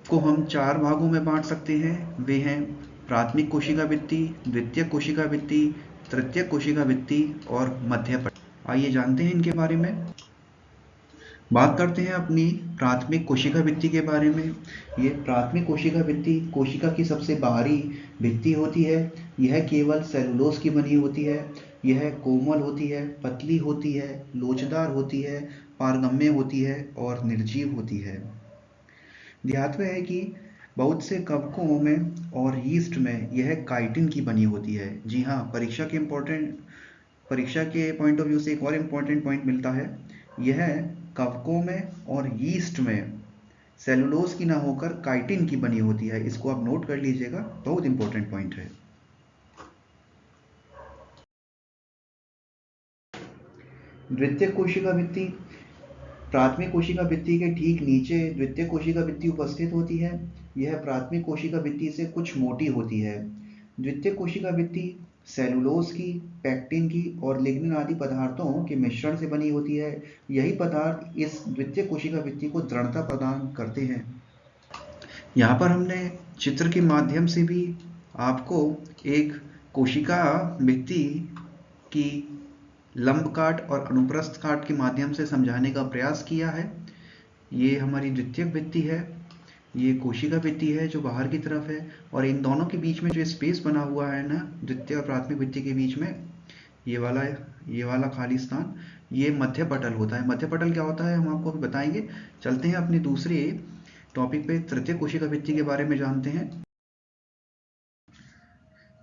को हम 4 भागों में बांट सकते हैं। वे हैं प्राथमिक कोशिका भित्ति, द्वितीयक कोशिका भित्ति, तृतीयक कोशिका भित्ति और मध्य पटल। आइए जानते हैं इनके बारे में। बात करते हैं अपनी प्राथमिक कोशिका भित्ति के बारे में। ये प्राथमिक कोशिका भित्ति कोशिका की सबसे बाहरी भित्ति होती है। यह केवल सेलुलोज की बनी होती है। यह कोमल होती है, पतली होती है, लोचदार होती है, पारगम्य होती है और निर्जीव होती है। ध्यातव्य है कि बहुत से कवकों में और यीस्ट में यह काइटिन की बनी होती है। जी हाँ, परीक्षा के पॉइंट ऑफ व्यू से एक और इम्पोर्टेंट पॉइंट मिलता है। यह कवकों में और यीस्ट में सेलुलोज की ना होकर काइटिन की बनी होती है। इसको आप नोट कर लीजिएगा, बहुत इंपॉर्टेंट पॉइंट है। द्वितीयक कोशिका भित्ति प्राथमिक कोशिका भित्ति के ठीक नीचे द्वितीयक कोशिका भित्ति उपस्थित होती है। यह प्राथमिक कोशिका भित्ति से कुछ मोटी होती है। द्वितीयक कोशिका भित्ति सेलुलोज की, पैक्टिन की और लिग्निन आदि पदार्थों के मिश्रण से बनी होती है। यही पदार्थ इस द्वितीयक कोशिका भित्ति को दृढ़ता प्रदान करते हैं। यहाँ पर हमने चित्र के माध्यम से भी आपको एक कोशिका भित्ति की लंब काट और अनुप्रस्थ काट के माध्यम से समझाने का प्रयास किया है। ये हमारी द्वितीयक भित्ति है, ये कोशिका भित्ति है जो बाहर की तरफ है, और इन दोनों के बीच में जो स्पेस बना हुआ है ना, द्वितीय और प्राथमिक भित्ति के बीच में, ये वाला खाली स्थान, ये मध्य पटल होता है। मध्य पटल क्या होता है हम आपको अभी बताएंगे। चलते हैं अपने दूसरे टॉपिक पे, तृतीय कोशिका भित्ति के बारे में जानते हैं।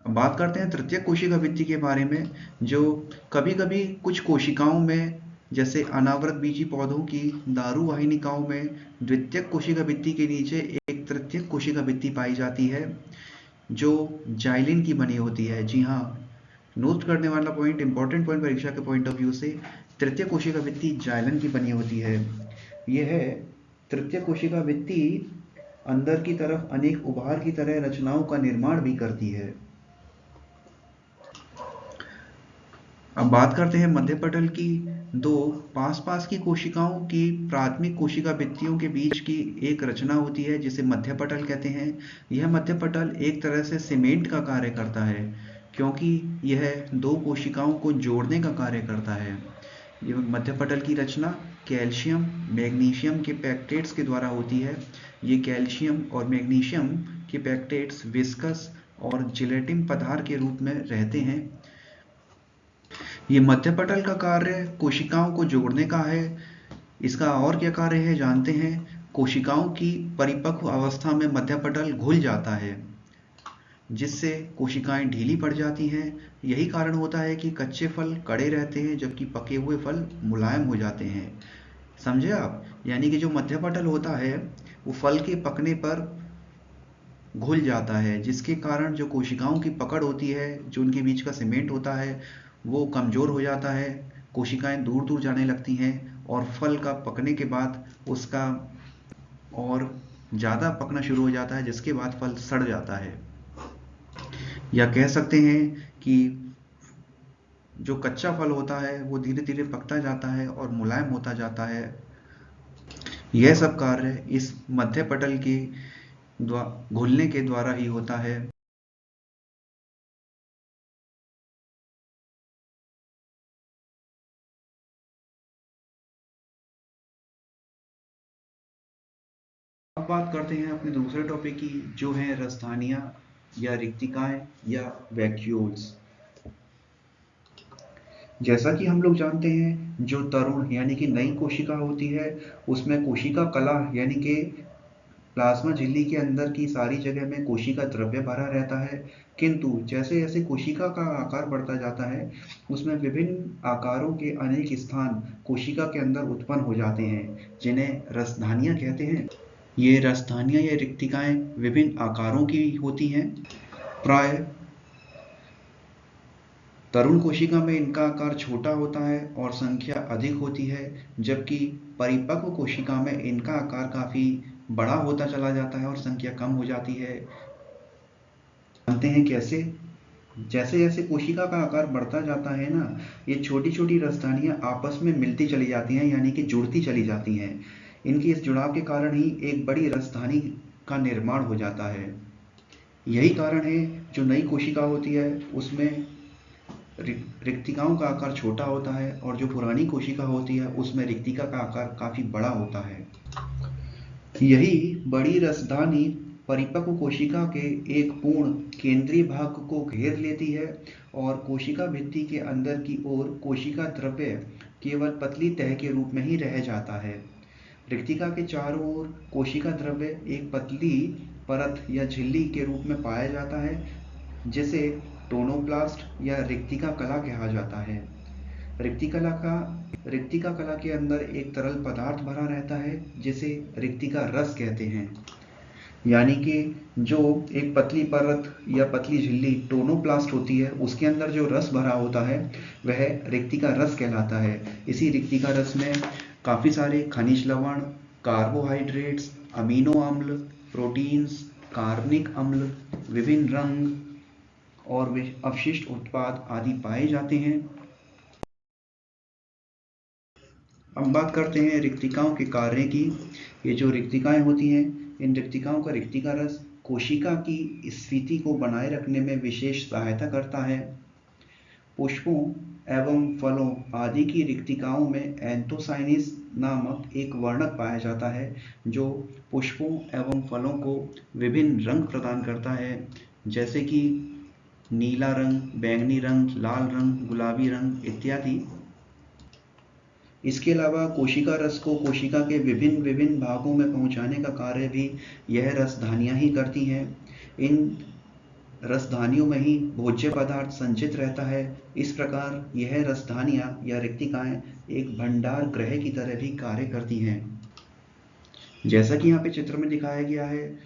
अब बात करते हैं तृतीय कोशिका भित्ति के बारे में, जो कभी कभी कुछ कोशिकाओं में, जैसे अनावृत बीजी पौधों की दारू वाहिनिकाओं में, द्वितीयक कोशिका भित्ति के नीचे एक तृतीयक कोशिका भित्ति पाई जाती है जो जाइलिन की बनी होती है। जी हाँ, नोट करने वाला पॉइंट, इंपॉर्टेंट पॉइंट परीक्षा के पॉइंट ऑफ व्यू से, तृतीय कोशिका भित्ति जाइलिन की बनी होती है। यह तृतीय कोशिका भित्ति अंदर की तरफ अनेक उभार की तरह रचनाओं का निर्माण भी करती है। अब बात करते हैं मध्य पटल की। दो पास की कोशिकाओं की प्राथमिक कोशिका भित्तियों के बीच की एक रचना होती है जिसे मध्य पटल कहते हैं। यह मध्य पटल एक तरह से सीमेंट का कार्य करता है, क्योंकि यह दो कोशिकाओं को जोड़ने का कार्य करता है। यह मध्य पटल की रचना कैल्शियम मैग्नीशियम के पैक्टेट्स के द्वारा होती है। ये कैल्शियम और मैग्नीशियम के पैक्टेट्स विस्कस और जिलेटिन पदार्थ के रूप में रहते हैं। ये मध्य पटल का कार्य कोशिकाओं को जोड़ने का है। इसका और क्या कार्य है जानते हैं। कोशिकाओं की परिपक्व अवस्था में मध्य पटल घुल जाता है, जिससे कोशिकाएं ढीली पड़ जाती हैं। यही कारण होता है कि कच्चे फल कड़े रहते हैं जबकि पके हुए फल मुलायम हो जाते हैं। समझे आप? यानी कि जो मध्य पटल होता है वो फल के पकने पर घुल जाता है, जिसके कारण जो कोशिकाओं की पकड़ होती है, जो उनके बीच का सीमेंट होता है, वो कमज़ोर हो जाता है। कोशिकाएं दूर दूर जाने लगती हैं और फल का पकने के बाद उसका और ज़्यादा पकना शुरू हो जाता है, जिसके बाद फल सड़ जाता है। या कह सकते हैं कि जो कच्चा फल होता है वो धीरे धीरे पकता जाता है और मुलायम होता जाता है। यह सब कार्य इस मध्य पटल के घुलने के द्वारा ही होता है। अब बात करते हैं अपने दूसरे टॉपिक की, जो है राजधानियाँ या रिक्तिकाएं या वैक्यूल्स। जैसा कि हम लोग जानते हैं, जो तरुण यानी कि नई कोशिका होती है, उसमें कोशिका कला यानी कि प्लाज्मा झिल्ली के अंदर की सारी जगह में कोशिका द्रव्य भरा रहता है। किंतु जैसे जैसे कोशिका का आकार बढ़ता जाता है, उसमें विभिन्न आकारों के अनेक स्थान कोशिका के अंदर उत्पन्न हो जाते हैं, जिन्हें रसधानियां कहते हैं। ये रसधानियां या रिक्तिकाएं विभिन्न आकारों की होती हैं। प्राय तरुण कोशिका में इनका आकार छोटा होता है और संख्या अधिक होती है, जबकि परिपक्व कोशिका में इनका आकार काफी बड़ा होता चला जाता है और संख्या कम हो जाती है। जानते हैं कैसे? जैसे जैसे कोशिका का आकार बढ़ता जाता है ना, ये छोटी छोटी रसधानियां आपस में मिलती चली जाती हैं, यानी कि जुड़ती चली जाती हैं। इनकी इस जुड़ाव के कारण ही एक बड़ी रसधानी का निर्माण हो जाता है। यही कारण है जो नई कोशिका होती है उसमें रिक्तिकाओं का आकार छोटा होता है, और जो पुरानी कोशिका होती है उसमें रिक्तिका का आकार काफी बड़ा होता है। यही बड़ी रसधानी परिपक्व कोशिका के एक पूर्ण केंद्रीय भाग को घेर लेती है, और कोशिका भित्ति के अंदर की ओर कोशिका द्रव्य केवल पतली तह के रूप में ही रह जाता है। रिक्तिका के चारों ओर कोशिका द्रव्य एक पतली परत या झिल्ली के रूप में पाया जाता है, जिसे टोनोप्लास्ट या रिक्तिका कला कहा जाता है। रिक्तिका कला के अंदर एक तरल पदार्थ भरा रहता है, जिसे रिक्तिका रस कहते हैं। यानी कि जो एक पतली परत या पतली झिल्ली टोनोप्लास्ट होती है, उसके अंदर जो रस भरा होता है वह रिक्तिका रस कहलाता है। इसी रिक्तिका रस में काफी सारे खनिज लवण, कार्बोहाइड्रेट्स, अमीनो अम्ल, प्रोटीन्स, कार्बनिक अम्ल, विभिन्न रंग और अवशिष्ट उत्पाद आदि पाए जाते हैं। अब बात करते हैं रिक्तिकाओं के कार्य की। ये जो रिक्तिकाएं होती हैं, इन रिक्तिकाओं का रिक्तिका रस कोशिका की स्फीति को बनाए रखने में विशेष सहायता करता है। पुष्पों एवं फलों आदि की रिक्तिकाओं में एंथोसाइनिस नामक एक वर्णक पाया जाता है, जो पुष्पों एवं फलों को विभिन्न रंग प्रदान करता है, जैसे कि नीला रंग, बैंगनी रंग, लाल रंग, गुलाबी रंग इत्यादि। इसके अलावा कोशिका रस को कोशिका के विभिन्न विभिन्न भागों में पहुंचाने का कार्य भी यह रसधानियां ही करती हैं। इन रसधानियों में ही भोज्य पदार्थ संचित रहता है। इस प्रकार यह रसधानियां या रिक्तिकाएं एक भंडार गृह की तरह भी कार्य करती हैं। जैसा कि यहाँ पे चित्र में दिखाया गया है,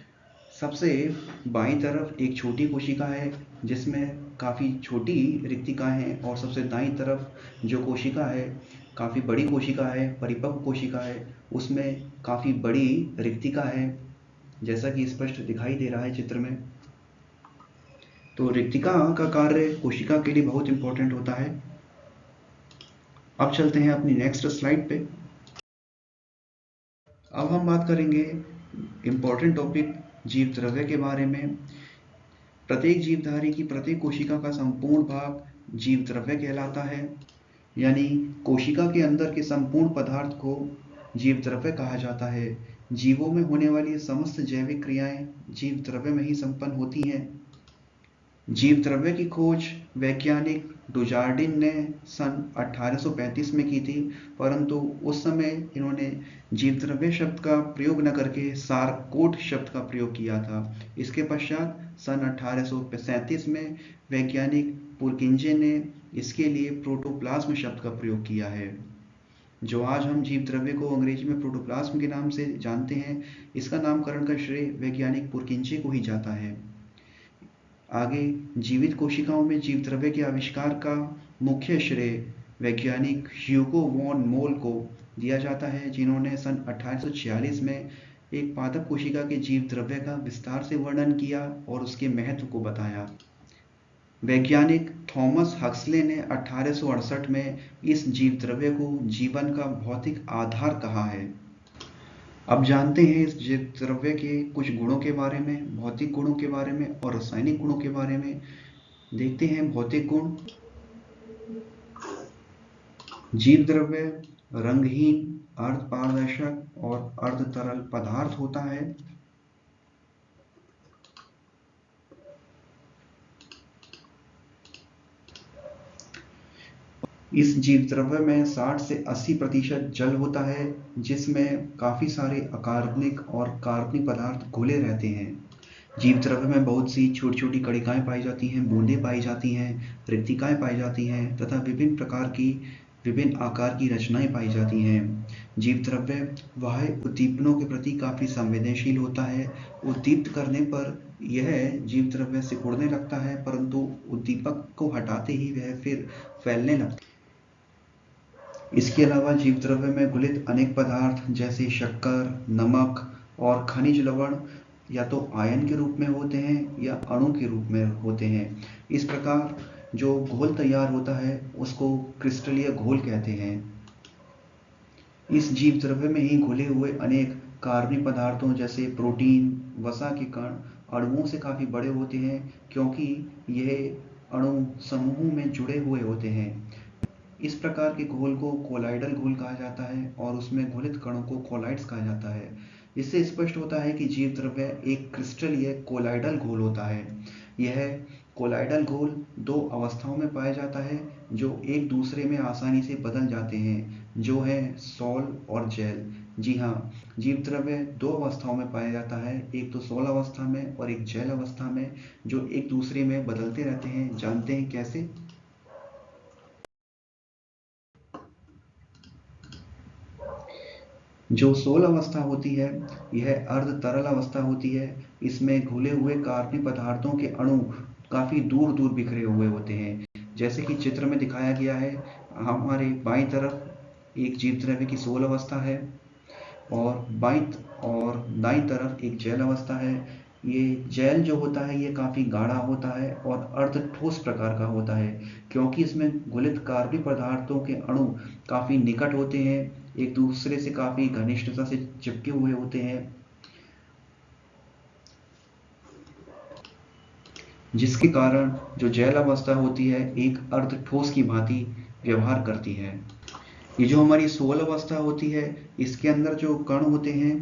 सबसे बाईं तरफ एक छोटी कोशिका है जिसमें काफ़ी छोटी रिक्तिकाएं हैं, और सबसे दाईं तरफ जो कोशिका है काफ़ी बड़ी कोशिका है, परिपक्व कोशिका है, उसमें काफ़ी बड़ी रिक्तिका है, जैसा कि स्पष्ट दिखाई दे रहा है चित्र में। तो रिक्तिका का कार्य कोशिका के लिए बहुत इंपॉर्टेंट होता है। अब चलते हैं अपनी नेक्स्ट स्लाइड पे। अब हम बात करेंगे इम्पोर्टेंट टॉपिक जीव द्रव्य के बारे में। प्रत्येक जीवधारी की प्रत्येक कोशिका का संपूर्ण भाग जीव द्रव्य कहलाता है, यानी कोशिका के अंदर के संपूर्ण पदार्थ को जीव द्रव्य कहा जाता है। जीवों में होने वाली समस्त जैविक क्रियाएं जीव द्रव्य में ही संपन्न होती हैं। जीव द्रव्य की खोज वैज्ञानिक डुजार्डिन ने सन 1835 में की थी, परंतु उस समय इन्होंने जीव द्रव्य शब्द का प्रयोग न करके सारकोट शब्द का प्रयोग किया था। इसके पश्चात सन 1837 में वैज्ञानिक पुरकिंजे ने इसके लिए प्रोटोप्लाज्म शब्द का प्रयोग किया है। जो आज हम जीव द्रव्य को अंग्रेजी में प्रोटोप्लाज्म के नाम से जानते हैं, इसका नामकरण का श्रेय वैज्ञानिक पुरकिंजे को ही जाता है। आगे जीवित कोशिकाओं में जीव द्रव्य के आविष्कार का मुख्य श्रेय वैज्ञानिक ह्यूगो वॉन मोल को दिया जाता है, जिन्होंने सन 1846 में एक पादप कोशिका के जीव द्रव्य का विस्तार से वर्णन किया और उसके महत्व को बताया। वैज्ञानिक थॉमस हक्सले ने 1868 में इस जीव द्रव्य को जीवन का भौतिक आधार कहा है। अब जानते हैं इस जीव द्रव्य के कुछ गुणों के बारे में, भौतिक गुणों के बारे में और रासायनिक गुणों के बारे में। देखते हैं भौतिक गुण। जीव द्रव्य रंगहीन, अर्धपारदर्शक और अर्धतरल पदार्थ होता है। इस जीव द्रव्य में 60 से 80% जल होता है, जिसमें काफी सारे अकार्बनिक और कार्बनिक पदार्थ घुले रहते हैं। जीव द्रव्य में बहुत सी छोटी छोटी कणिकाएं पाई जाती हैं, बूंदें पाई जाती हैं, रिक्तिकाएं पाई जाती हैं तथा विभिन्न आकार की रचनाएं पाई जाती हैं। जीव द्रव्य बाह्य उद्दीपनों के प्रति काफी संवेदनशील होता है। उद्दीप्त करने पर यह जीव द्रव्य सिकुड़ने लगता है, परंतु उद्दीपक को हटाते ही वह फिर फैलने लगता है। इसके अलावा जीव द्रव्य में घुलित अनेक पदार्थ जैसे शक्कर, नमक और खनिज लवण या तो आयन के रूप में होते हैं या अणु के रूप में होते हैं। इस प्रकार जो घोल तैयार होता है उसको क्रिस्टलीय घोल कहते हैं। इस जीव द्रव्य में ही घुले हुए अनेक कार्बनिक पदार्थों जैसे प्रोटीन, वसा के कण अणुओं से काफी बड़े होते हैं, क्योंकि यह अणु समूहों में जुड़े हुए होते हैं। इस प्रकार के घोल को कोलाइडल घोल कहा जाता है और उसमें घुलित कणों को कोलाइड्स कहा जाता है। इससे स्पष्ट होता है कि जीव द्रव्य एक क्रिस्टलीय कोलाइडल घोल होता है। यह कोलाइडल घोल दो अवस्थाओं में पाया जाता है जो एक दूसरे में आसानी से बदल जाते हैं, जो है सॉल और जेल। जी हाँ, जीव द्रव्य दो अवस्थाओं में पाया जाता है, एक तो सॉल अवस्था में और एक जेल अवस्था में, जो एक दूसरे में बदलते रहते हैं। जानते हैं कैसे? जो सोल अवस्था होती है यह अर्ध तरल अवस्था होती है। इसमें घुले हुए कार्बनिक पदार्थों के अणु काफी दूर दूर बिखरे हुए होते हैं, जैसे कि चित्र में दिखाया गया है। हमारे बाईं तरफ एक जीव द्रव्य की सोल अवस्था है और दाईं तरफ एक जैल अवस्था है। ये जैल जो होता है ये काफी गाढ़ा होता है और अर्ध ठोस प्रकार का होता है, क्योंकि इसमें घुलित कार्बनिक पदार्थों के अणु काफी निकट होते हैं, एक दूसरे से काफी घनिष्ठता से चिपके हुए होते हैं, जिसके कारण जो जैल अवस्था होती है एक अर्ध ठोस की भांति व्यवहार करती है। ये जो हमारी सोल अवस्था होती है इसके अंदर जो कण होते हैं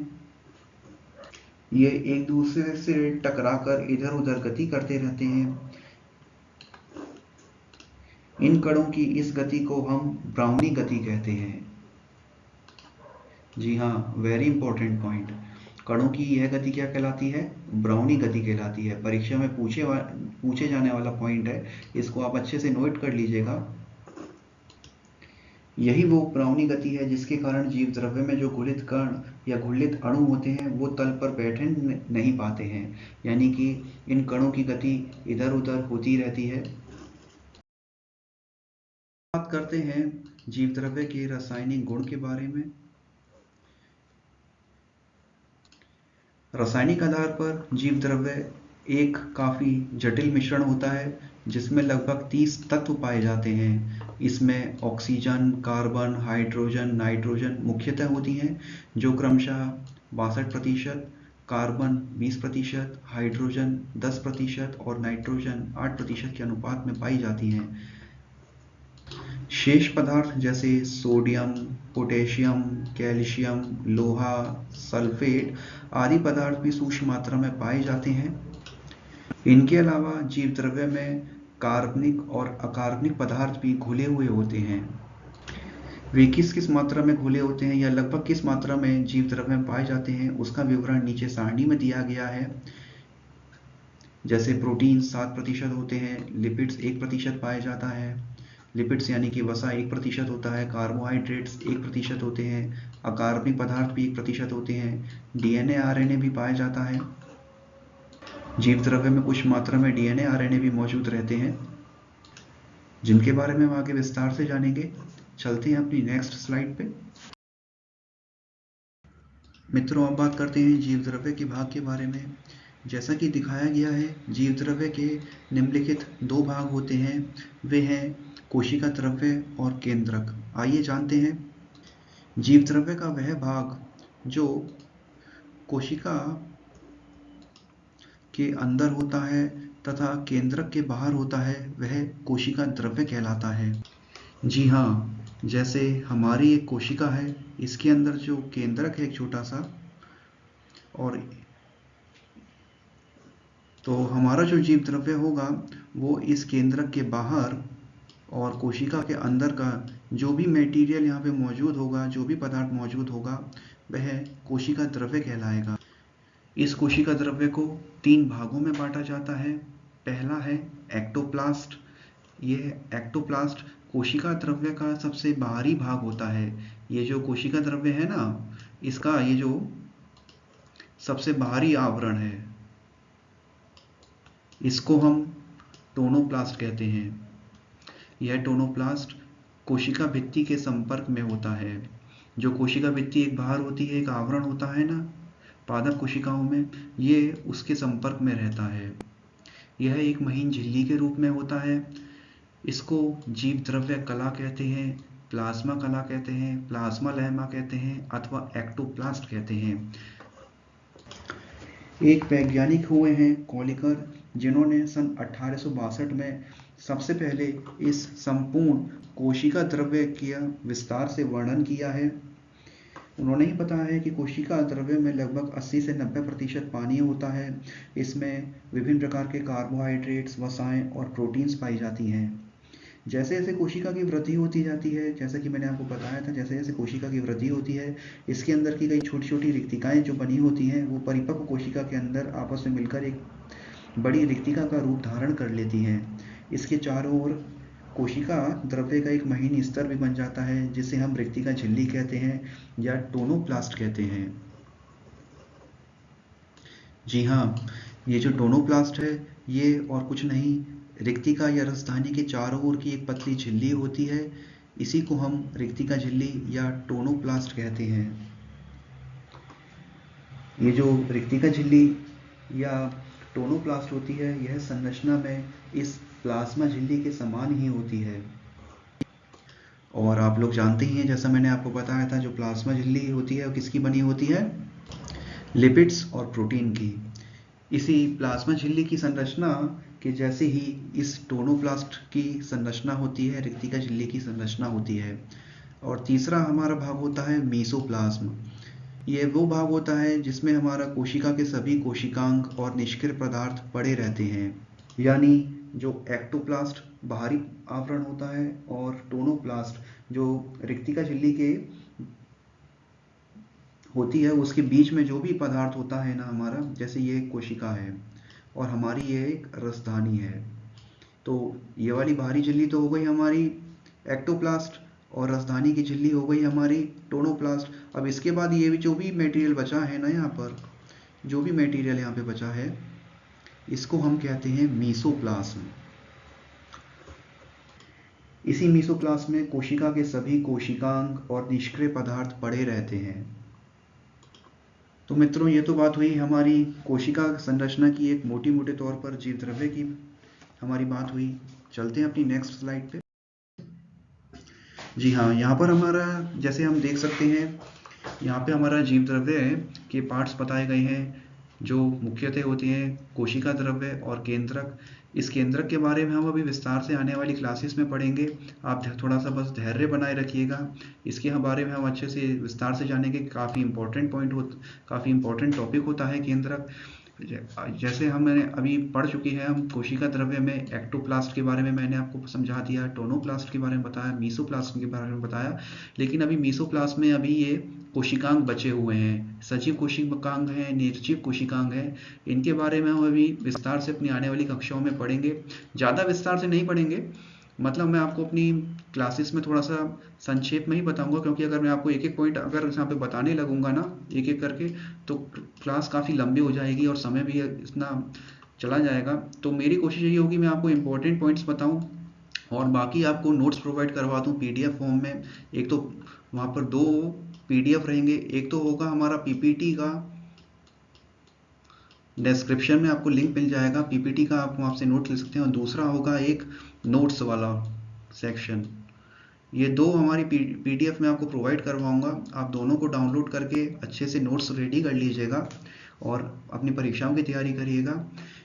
ये एक दूसरे से टकराकर इधर उधर गति करते रहते हैं। इन कणों की इस गति को हम ब्राउनी गति कहते हैं। जी हाँ, वेरी इंपॉर्टेंट पॉइंट। कणों की यह गति क्या कहलाती है? ब्राउनी गति कहलाती है। परीक्षा में पूछे जाने वाला पॉइंट है, इसको आप अच्छे से नोट कर लीजिएगा। यही वो ब्राउनी गति है जिसके कारण जीव द्रव्य में जो घुलित कण या घुलित अणु होते हैं वो तल पर बैठे नहीं पाते हैं, यानी कि इन कणों की गति इधर उधर होती रहती है। बात करते हैं जीव द्रव्य के रासायनिक गुण के बारे में। रासायनिक आधार पर जीव द्रव्य एक काफी जटिल मिश्रण होता है जिसमें लगभग 30 तत्व पाए जाते हैं। इसमें ऑक्सीजन, कार्बन, हाइड्रोजन, नाइट्रोजन मुख्यतः होती हैं, जो क्रमशः 62%, कार्बन 20%, हाइड्रोजन 10% और नाइट्रोजन 8% के अनुपात में पाई जाती हैं। शेष पदार्थ जैसे सोडियम, पोटेशियम, कैल्शियम, लोहा, सल्फेट आदि पदार्थ भी सूक्ष्म मात्रा में पाए जाते हैं। इनके अलावा जीव द्रव्य में कार्बनिक और अकार्बनिक पदार्थ भी घुले हुए होते हैं। वे किस किस मात्रा में घुले होते हैं या लगभग किस मात्रा में जीव द्रव्य में पाए जाते हैं उसका विवरण नीचे सारणी में दिया गया है। जैसे प्रोटीन 7% होते हैं, लिपिड्स 1% पाया जाता है। लिपिड्स यानी कि वसा 1% होता है, कार्बोहाइड्रेट्स 1% होते हैं, अकार्बनिक पदार्थ भी 1% होते हैं, डीएनए आरएनए भी पाया जाता है। जीव द्रव्य में कुछ मात्रा में डीएनए आरएनए भी मौजूद रहते हैं, जिनके बारे में हम आगे विस्तार से जानेंगे। चलते हैं अपनी नेक्स्ट स्लाइड पे। मित्रों, अब बात करते हैं जीव द्रव्य के भाग के बारे में। जैसा कि दिखाया गया है, जीव द्रव्य के निम्नलिखित 2 भाग होते हैं। वे हैं कोशिका द्रव्य और केंद्रक। आइए जानते हैं। जीव द्रव्य का वह भाग जो कोशिका के अंदर होता है तथा केंद्रक के बाहर होता है वह कोशिका द्रव्य कहलाता है। जी हाँ, जैसे हमारी एक कोशिका है, इसके अंदर जो केंद्रक है एक छोटा सा, और तो हमारा जो जीव द्रव्य होगा वो इस केंद्रक के बाहर और कोशिका के अंदर का जो भी मटेरियल यहाँ पे मौजूद होगा, जो भी पदार्थ मौजूद होगा, वह कोशिका द्रव्य कहलाएगा। इस कोशिका द्रव्य को 3 भागों में बांटा जाता है। पहला है एक्टोप्लास्ट। यह एक्टोप्लास्ट कोशिका द्रव्य का सबसे बाहरी भाग होता है। ये जो कोशिका द्रव्य है ना, इसका ये जो सबसे बाहरी आवरण है, इसको हम टोनोप्लास्ट कहते हैं। यह टोनोप्लास्ट कोशिका भित्ति के संपर्क में होता है। जो कोशिका भित्ति एक बाहर होती है, एक आवरण होता है ना पादप कोशिकाओं में, ये उसके संपर्क में रहता है। यह एक महीन झिल्ली के रूप में होता है। इसको जीव द्रव्य कला कहते हैं, प्लाज्मा कला कहते हैं, प्लाज्मा लैमा कहते हैं, अथवा एक्टोप्लास्ट कहते हैं। एक वैज्ञानिक हुए हैं कॉलिकर, जिन्होंने सन 1862 में सबसे पहले इस संपूर्ण कोशिका द्रव्य का विस्तार से वर्णन किया है। उन्होंने ही बताया है कि कोशिका द्रव्य में लगभग 80 से 90% पानी होता है। इसमें विभिन्न प्रकार के कार्बोहाइड्रेट्स, वसाएं और प्रोटीन्स पाई जाती हैं। जैसे जैसे कोशिका की वृद्धि होती जाती है, जैसा कि मैंने आपको बताया था, जैसे जैसे कोशिका की वृद्धि होती है, इसके अंदर की कई छोटी छोटी रिक्तिकाएं जो बनी होती हैं, वो परिपक्व कोशिका के अंदर आपस में मिलकर एक बड़ी रिक्तिका का रूप धारण कर लेती हैं। इसके चारों ओर कोशिका द्रव्य का एक महीन स्तर भी बन जाता है, जिसे हम रिक्तिका झिल्ली कहते हैं या टोनोप्लास्ट कहते हैं। जी हाँ, ये जो टोनोप्लास्ट है, ये और कुछ नहीं, रिक्तिका या रसधानी के चारों ओर की एक पतली झिल्ली होती है। इसी को हम रिक्तिका झिल्ली या टोनोप्लास्ट कहते हैं। ये जो रिक्तिका झिल्ली या टोनोप्लास्ट होती है, यह संरचना में इस प्लाज्मा झिल्ली के समान ही होती है। और आप लोग जानते ही हैं, जैसा मैंने आपको बताया था, जो प्लाज्मा झिल्ली होती है वो किसकी बनी होती है? लिपिड्स और प्रोटीन की। इसी प्लाज्मा झिल्ली की संरचना के जैसे ही इस टोनोप्लास्ट की संरचना होती है, रिक्तिका झिल्ली की संरचना होती है। और तीसरा हमारा भाग होता है मेसोप्लाज्म। ये वो भाग होता है जिसमें हमारा कोशिका के सभी कोशिकांग और निष्क्रिय पदार्थ पड़े रहते हैं। यानी जो एक्टोप्लास्ट बाहरी आवरण होता है और टोनोप्लास्ट जो रिक्तिका झिल्ली के होती है, उसके बीच में जो भी पदार्थ होता है ना हमारा, जैसे ये एक कोशिका है और हमारी ये एक रसधानी है। तो ये वाली बाहरी झिल्ली तो हो गई हमारी एक्टोप्लास्ट और रसधानी की झिल्ली हो गई हमारी टोनोप्लास्ट। अब इसके बाद ये भी जो भी मटेरियल बचा है ना, यहाँ पर जो भी मटेरियल यहाँ पे बचा है, इसको हम कहते हैं मीसोप्लाज्म। इसी मीसोप्लाज्म में कोशिका के सभी कोशिकांग और निष्क्रिय पदार्थ पड़े रहते हैं। तो मित्रों, ये तो बात हुई हमारी कोशिका संरचना की, एक मोटी मोटे तौर पर जीव द्रव्य की हमारी बात हुई। चलते हैं अपनी नेक्स्ट स्लाइड पे। जी हाँ, यहाँ पर हमारा, जैसे हम देख सकते हैं, यहाँ पे हमारा जीव द्रव्य के पार्ट्स बताए गए हैं, जो मुख्यतः होती हैं कोशिका द्रव्य और केंद्रक। इस केंद्रक के बारे में हम अभी विस्तार से आने वाली क्लासेस में पढ़ेंगे। आप थोड़ा सा बस धैर्य बनाए रखिएगा। इसके बारे में हम अच्छे से विस्तार से जानेंगे। काफ़ी इंपॉर्टेंट टॉपिक होता है केंद्रक। जैसे हमने अभी पढ़ चुके हैं, हम कोशिका द्रव्य में एक्टोप्लास्ट के बारे में मैंने आपको समझा दिया, टोनोप्लास्ट के बारे में बताया, मीसोप्लास्ट के बारे में बताया। लेकिन अभी मीसोप्लास्ट में अभी ये कोशिकांग बचे हुए हैं, सजीव कोशिकांग हैं, निर्जीव कोशिकांग हैं। इनके बारे में हम अभी विस्तार से अपनी आने वाली कक्षाओं में पढ़ेंगे। ज़्यादा विस्तार से नहीं पढ़ेंगे, मतलब मैं आपको अपनी क्लासेस में थोड़ा सा संक्षेप में ही बताऊंगा, क्योंकि अगर मैं आपको एक एक पॉइंट अगर यहाँ पे बताने लगूंगा ना एक एक करके, तो क्लास काफ़ी लंबी हो जाएगी और समय भी इतना चला जाएगा। तो मेरी कोशिश यही होगी मैं आपको इम्पोर्टेंट पॉइंट्स बताऊं और बाकी आपको नोट्स प्रोवाइड करवा दूं पीडीएफ फॉर्म में। एक तो वहाँ पर 2 पीडीएफ रहेंगे, एक तो होगा हमारा पीपीटी का, डिस्क्रिप्शन में आपको लिंक मिल जाएगा, पीपीटी का आप वहाँ से नोट्स ले सकते हैं, और दूसरा होगा एक नोट्स वाला सेक्शन। ये 2 हमारी पीडीएफ में आपको प्रोवाइड करवाऊंगा। आप दोनों को डाउनलोड करके अच्छे से नोट्स रेडी कर लीजिएगा और अपनी परीक्षाओं की तैयारी करिएगा।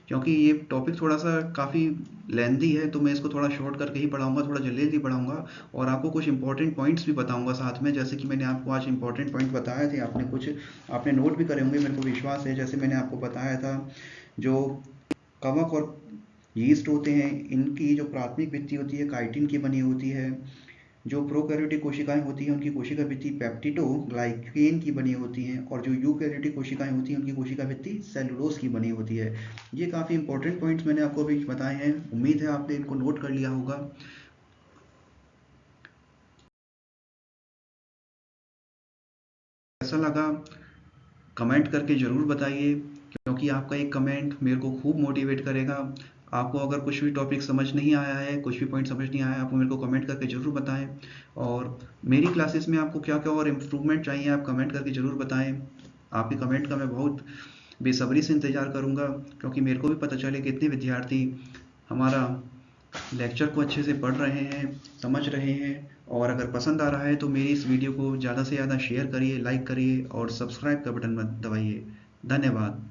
क्योंकि ये टॉपिक थोड़ा सा काफ़ी लेंथी है, तो मैं इसको थोड़ा शॉर्ट करके ही पढ़ाऊंगा, थोड़ा जल्दी जल्दी पढ़ाऊंगा, और आपको कुछ इंपॉर्टेंट पॉइंट्स भी बताऊंगा साथ में। जैसे कि मैंने आपको आज इंपॉर्टेंट पॉइंट बताए थे, आपने नोट भी करे होंगे, मेरे को विश्वास है। जैसे मैंने आपको बताया था, जो कवक और यीस्ट होते हैं, इनकी जो प्राथमिक भित्ति होती है काइटिन की बनी होती है। जो प्रोकैरियोटिक कोशिकाएं होती हैं उनकी कोशिका भित्ति पेप्टिडोग्लाइकेन की बनी होती हैं, और जो यूकैरियोटिक कोशिकाएं होती हैं उनकी कोशिका भित्ति सेलुलोज की बनी होती है। ये काफ़ी इंपॉर्टेंट पॉइंट्स मैंने आपको अभी बताए हैं, उम्मीद है आपने इनको नोट कर लिया होगा। कैसा लगा कमेंट करके ज़रूर बताइए, क्योंकि आपका एक कमेंट मेरे को खूब मोटिवेट करेगा। आपको अगर कुछ भी टॉपिक समझ नहीं आया है, कुछ भी पॉइंट समझ नहीं आया है, आप मेरे को कमेंट करके ज़रूर बताएं। और मेरी क्लासेस में आपको क्या क्या और इम्प्रूवमेंट चाहिए आप कमेंट करके ज़रूर बताएं। आपके कमेंट का मैं बहुत बेसब्री से इंतज़ार करूँगा, क्योंकि मेरे को भी पता चले कितने विद्यार्थी हमारा लेक्चर को अच्छे से पढ़ रहे हैं, समझ रहे हैं। और अगर पसंद आ रहा है तो मेरी इस वीडियो को ज़्यादा से ज़्यादा शेयर करिए, लाइक करिए और सब्सक्राइब का बटन मत दबाइए। धन्यवाद।